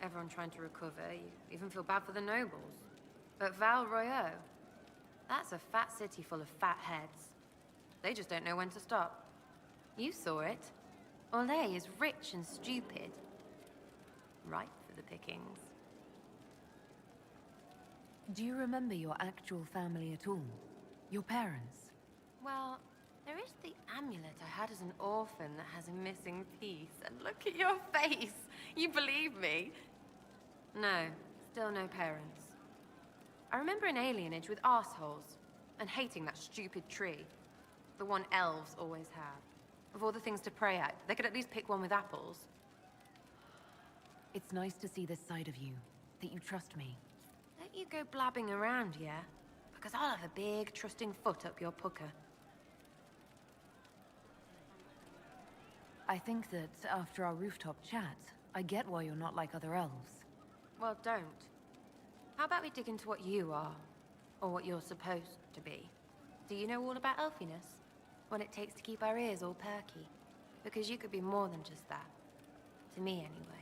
Everyone trying to recover, you even feel bad for the nobles. But Val Royeaux, that's a fat city full of fat heads. They just don't know when to stop. You saw it. Orlais is rich and stupid. Ripe for the pickings. Do you remember your actual family at all? Your parents? Well, there is the amulet I had as an orphan that has a missing piece. And look at your face! You believe me? No, still no parents. I remember an alienage with arseholes, and hating that stupid tree. The one elves always have. Of all the things to pray at, they could at least pick one with apples. It's nice to see this side of you, that you trust me. Don't you go blabbing around, yeah? Because I'll have a big, trusting foot up your pucker. I think that after our rooftop chat, I get why you're not like other elves. Well, don't. How about we dig into what you are? Or what you're supposed to be? Do you know all about elfiness? What it takes to keep our ears all perky? Because you could be more than just that. To me, anyway.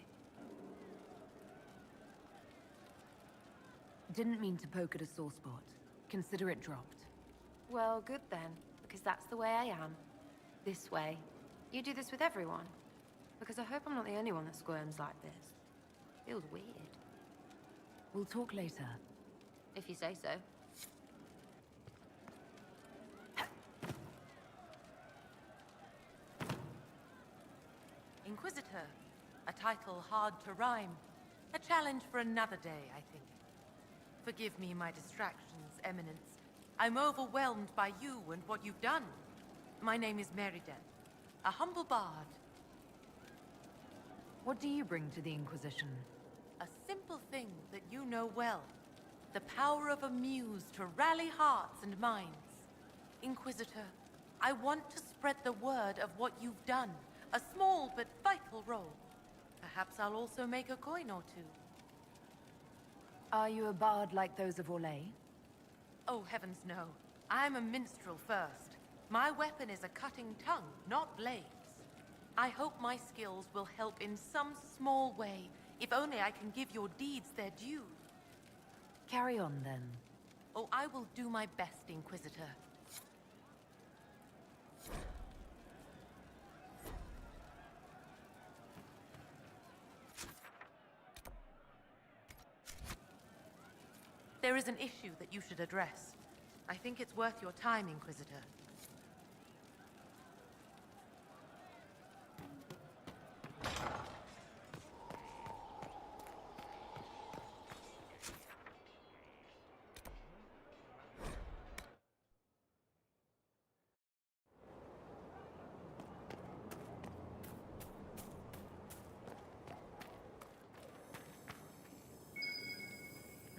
Didn't mean to poke at a sore spot. Consider it dropped. Well, good then. Because that's the way I am. This way. You do this with everyone. Because I hope I'm not the only one that squirms like this. Feels weird. We'll talk later. If you say so. Inquisitor. A title hard to rhyme. A challenge for another day, I think. Forgive me my distractions, Eminence. I'm overwhelmed by you and what you've done. My name is Meriden, a humble bard. What do you bring to the Inquisition? A simple thing that you know well. The power of a muse to rally hearts and minds. Inquisitor, I want to spread the word of what you've done. A small but vital role. Perhaps I'll also make a coin or two. Are you a bard like those of Orlais? Oh, heavens no. I'm a minstrel first. My weapon is a cutting tongue, not blades. I hope my skills will help in some small way, if only I can give your deeds their due. Carry on, then. Oh, I will do my best, Inquisitor. there is an issue that you should address. I think it's worth your time, Inquisitor.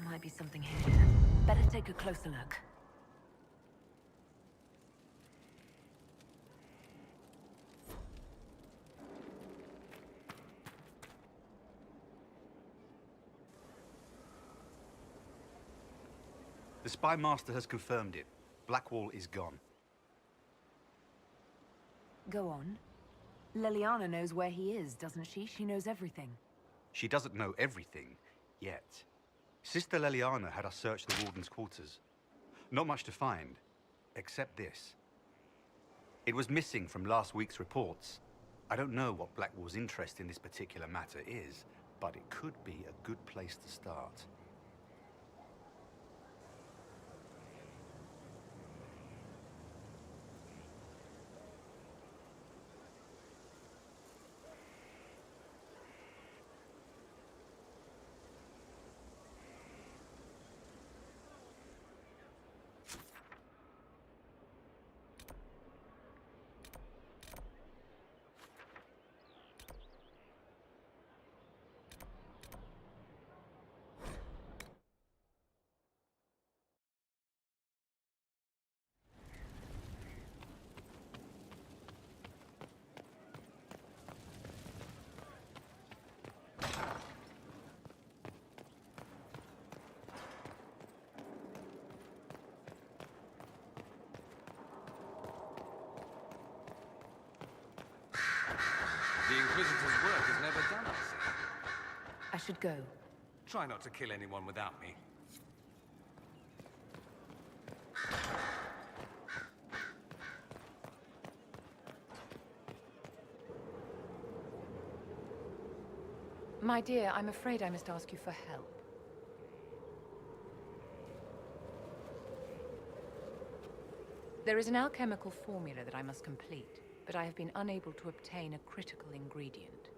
Might be something here. Better take a closer look. The Spy Master has confirmed it. Blackwall is gone. Go on. Leliana knows where he is, doesn't she? She knows everything. She doesn't know everything, yet. Sister Leliana had us search the Warden's quarters. Not much to find, except this. It was missing from last week's reports. I don't know what Blackwall's interest in this particular matter is, but it could be a good place to start. The Inquisitor's work is never done, I see. I should go. Try not to kill anyone without me. My dear, I'm afraid I must ask you for help. There is an alchemical formula that I must complete, but I have been unable to obtain a critical ingredient.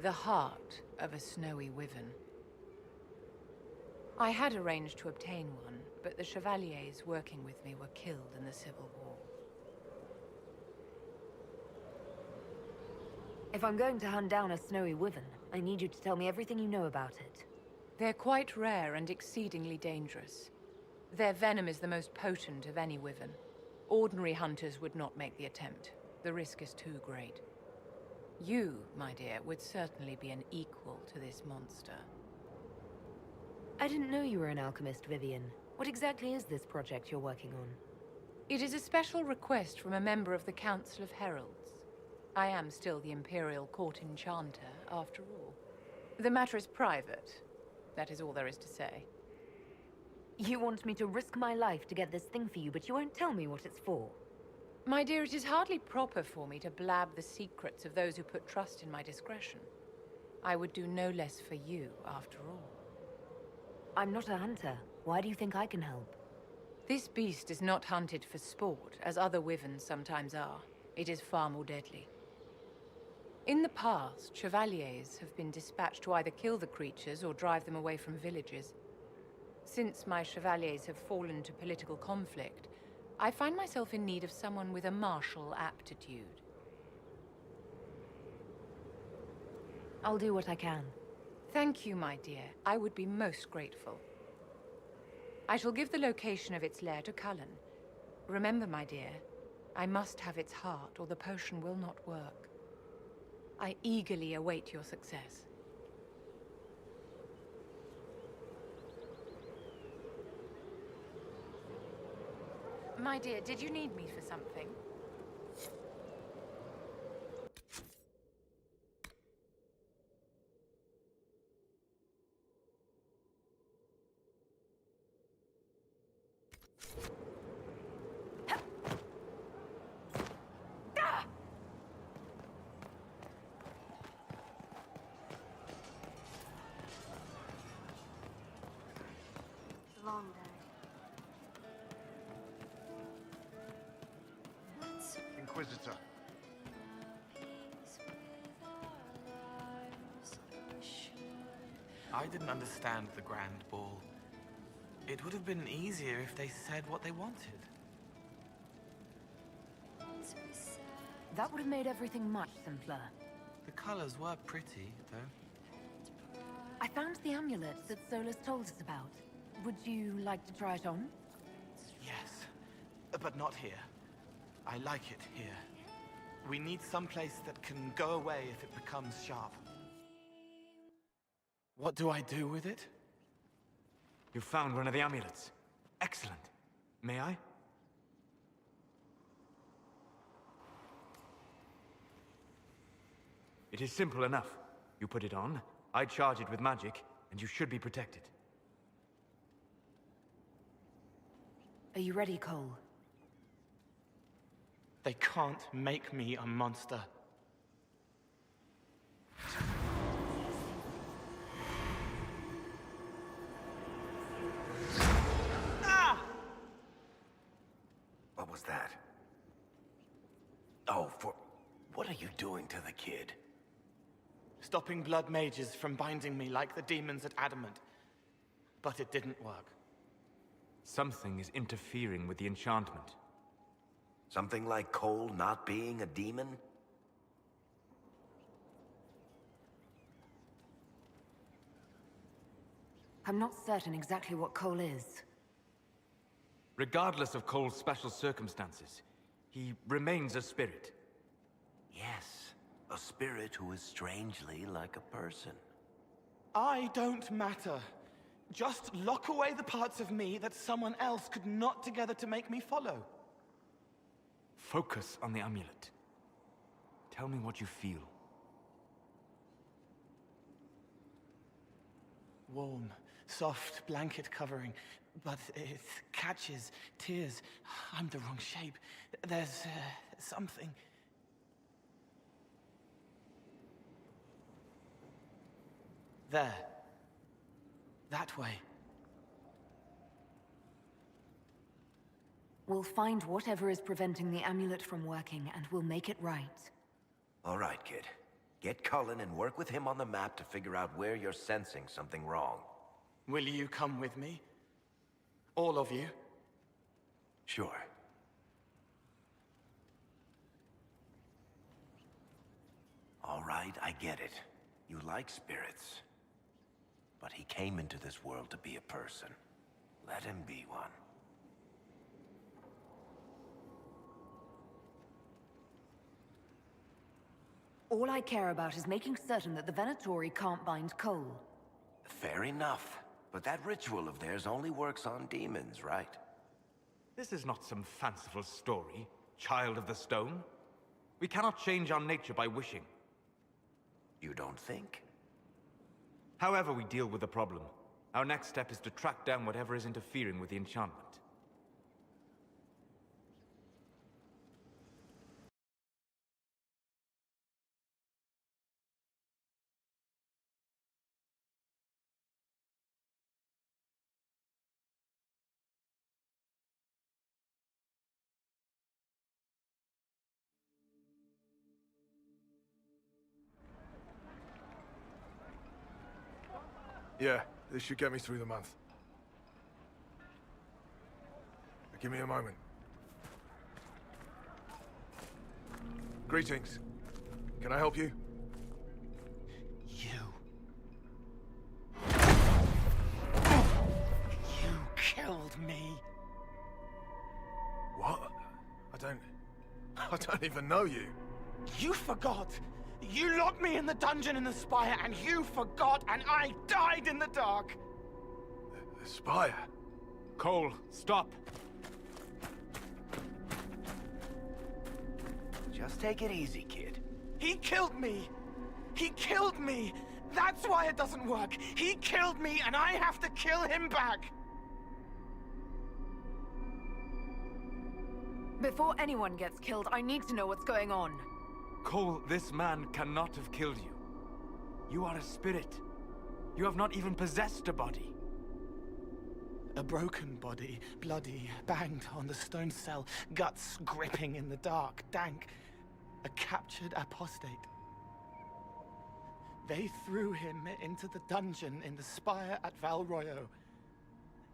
The heart of a snowy wyvern. I had arranged to obtain one, but the chevaliers working with me were killed in the Civil War. If I'm going to hunt down a snowy wyvern, I need you to tell me everything you know about it. They're quite rare and exceedingly dangerous. Their venom is the most potent of any wyvern. Ordinary hunters would not make the attempt. The risk is too great. You, my dear, would certainly be an equal to this monster. I didn't know you were an alchemist, Vivian. What exactly is this project you're working on? It is a special request from a member of the Council of Heralds. I am still the Imperial Court Enchanter, after all. The matter is private. That is all there is to say. You want me to risk my life to get this thing for you, but you won't tell me what it's for. My dear, it is hardly proper for me to blab the secrets of those who put trust in my discretion. I would do no less for you, after all. I'm not a hunter. Why do you think I can help? This beast is not hunted for sport, as other wyverns sometimes are. It is far more deadly. In the past, chevaliers have been dispatched to either kill the creatures or drive them away from villages. Since my chevaliers have fallen to political conflict, I find myself in need of someone with a martial aptitude. I'll do what I can. Thank you, my dear. I would be most grateful. I shall give the location of its lair to Cullen. Remember, my dear, I must have its heart, or the potion will not work. I eagerly await your success. My dear, did you need me for something? Inquisitor. I didn't understand the Grand Ball. It would have been easier if they said what they wanted. That would have made everything much simpler. The colors were pretty, though. I found the amulet that Solus told us about. Would you like to try it on? Yes, but not here. I like it here. We need someplace that can go away if it becomes sharp. What do I do with it? You found one of the amulets. Excellent. May I? It is simple enough. You put it on, I charge it with magic, and you should be protected. Are you ready, Cole? They can't make me a monster. What was that? Oh, what are you doing to the kid? Stopping blood mages from binding me like the demons at Adamant. But it didn't work. Something is interfering with the enchantment. Something like Cole not being a demon? I'm not certain exactly what Cole is. Regardless of Cole's special circumstances, he remains a spirit. Yes, a spirit who is strangely like a person. I don't matter. Just lock away the parts of me that someone else could knot together to make me follow. Focus on the amulet. Tell me what you feel. Warm, soft blanket covering, but it catches tears. I'm the wrong shape. There's something. There. That way. We'll find whatever is preventing the amulet from working, and we'll make it right. All right, kid. Get Cullen and work with him on the map to figure out where you're sensing something wrong. Will you come with me? All of you? Sure. All right, I get it. You like spirits. But he came into this world to be a person. Let him be one. All I care about is making certain that the Venatori can't bind Cole. Fair enough. But that ritual of theirs only works on demons, right? This is not some fanciful story, child of the stone. We cannot change our nature by wishing. You don't think? However we deal with the problem, our next step is to track down whatever is interfering with the enchantment. Yeah, this should get me through the month. Give me a moment. Greetings. Can I help you? You killed me. What? I don't even know you. You forgot. You locked me in the dungeon in the Spire, and you forgot, and I died in the dark! The Spire? Cole, stop! Just take it easy, kid. He killed me! He killed me! That's why it doesn't work! He killed me, and I have to kill him back! Before anyone gets killed, I need to know what's going on. Cole, this man cannot have killed you. You are a spirit. You have not even possessed a body. A broken body, bloody, banged on the stone cell, guts gripping in the dark, dank. A captured apostate. They threw him into the dungeon in the spire at Val Royo.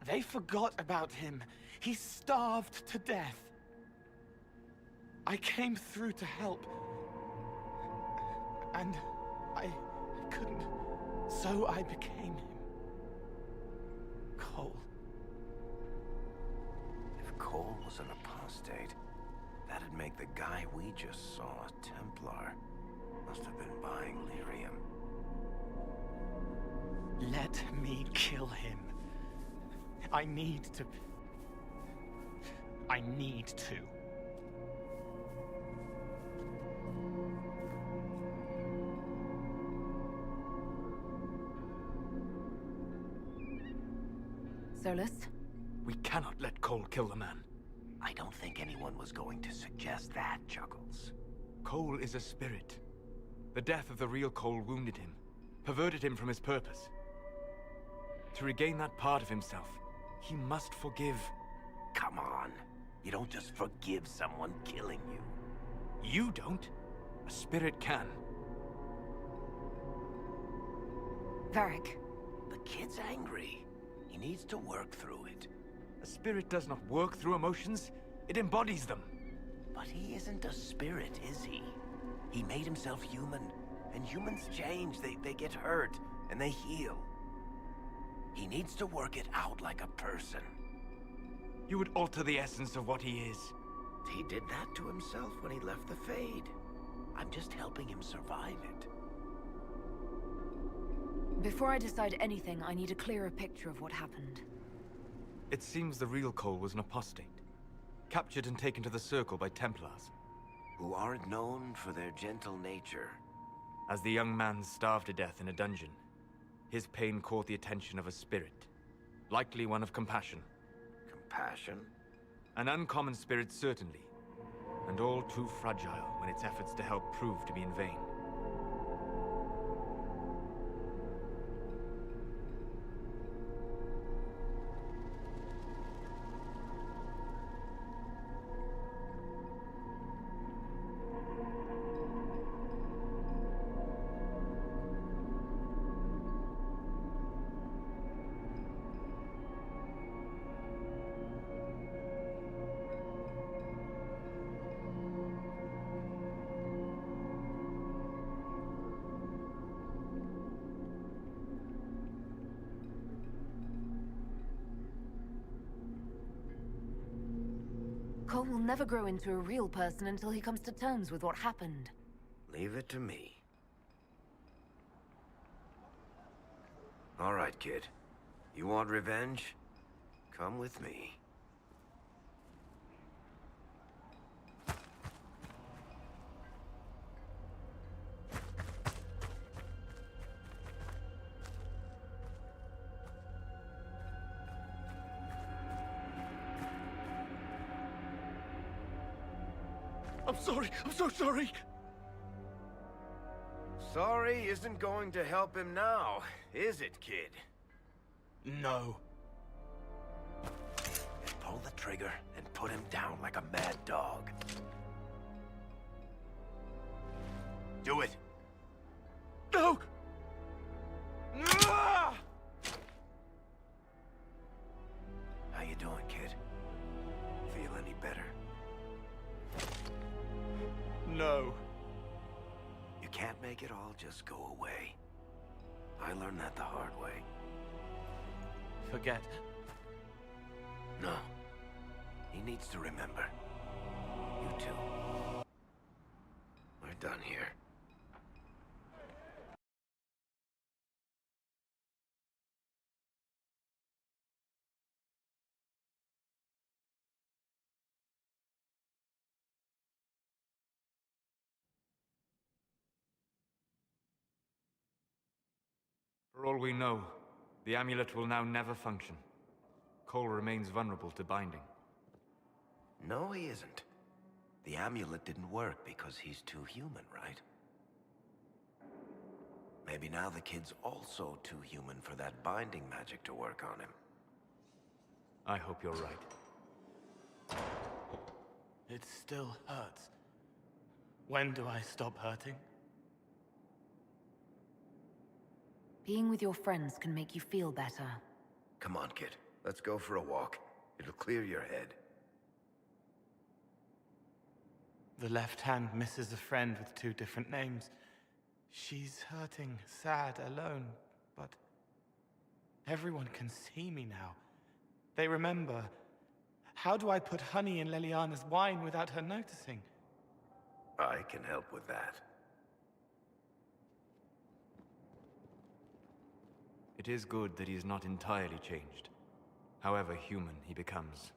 They forgot about him. He starved to death. I came through to help. And I couldn't. So I became him. Cole. If Cole was an apostate, that'd make the guy we just saw a Templar. Must have been buying lyrium. Let me kill him. I need to. Solus? We cannot let Cole kill the man. I don't think anyone was going to suggest that, Chuckles. Cole is a spirit. The death of the real Cole wounded him, perverted him from his purpose. To regain that part of himself, he must forgive. Come on. You don't just forgive someone killing you. You don't. A spirit can. Varric. The kid's angry. He needs to work through it. A spirit does not work through emotions. It embodies them. But he isn't a spirit, is he? He made himself human. And humans change. They get hurt. And they heal. He needs to work it out like a person. You would alter the essence of what he is. He did that to himself when he left the Fade. I'm just helping him survive it. Before I decide anything, I need a clearer picture of what happened. It seems the real Cole was an apostate. Captured and taken to the Circle by Templars. Who aren't known for their gentle nature. As the young man starved to death in a dungeon, his pain caught the attention of a spirit. Likely one of compassion. Compassion? An uncommon spirit, certainly. And all too fragile when its efforts to help prove to be in vain. Cole will never grow into a real person until he comes to terms with what happened. Leave it to me. All right, kid. You want revenge? Come with me. I'm sorry. I'm so sorry. Sorry isn't going to help him now, is it, kid? No. Pull the trigger and put him down like a mad dog. Do it. No! How you doing, kid? Feel any better? No. You can't make it all just go away. I learned that the hard way. Forget. No. He needs to remember. You too. We're done here. For all we know, the amulet will now never function. Cole remains vulnerable to binding. No, he isn't. The amulet didn't work because he's too human, right? Maybe now the kid's also too human for that binding magic to work on him. I hope you're right. It still hurts. When do I stop hurting? Being with your friends can make you feel better. Come on, kid. Let's go for a walk. It'll clear your head. The left hand misses a friend with 2 different names. She's hurting, sad, alone, but everyone can see me now. They remember. How do I put honey in Leliana's wine without her noticing? I can help with that. It is good that he is not entirely changed. However human he becomes.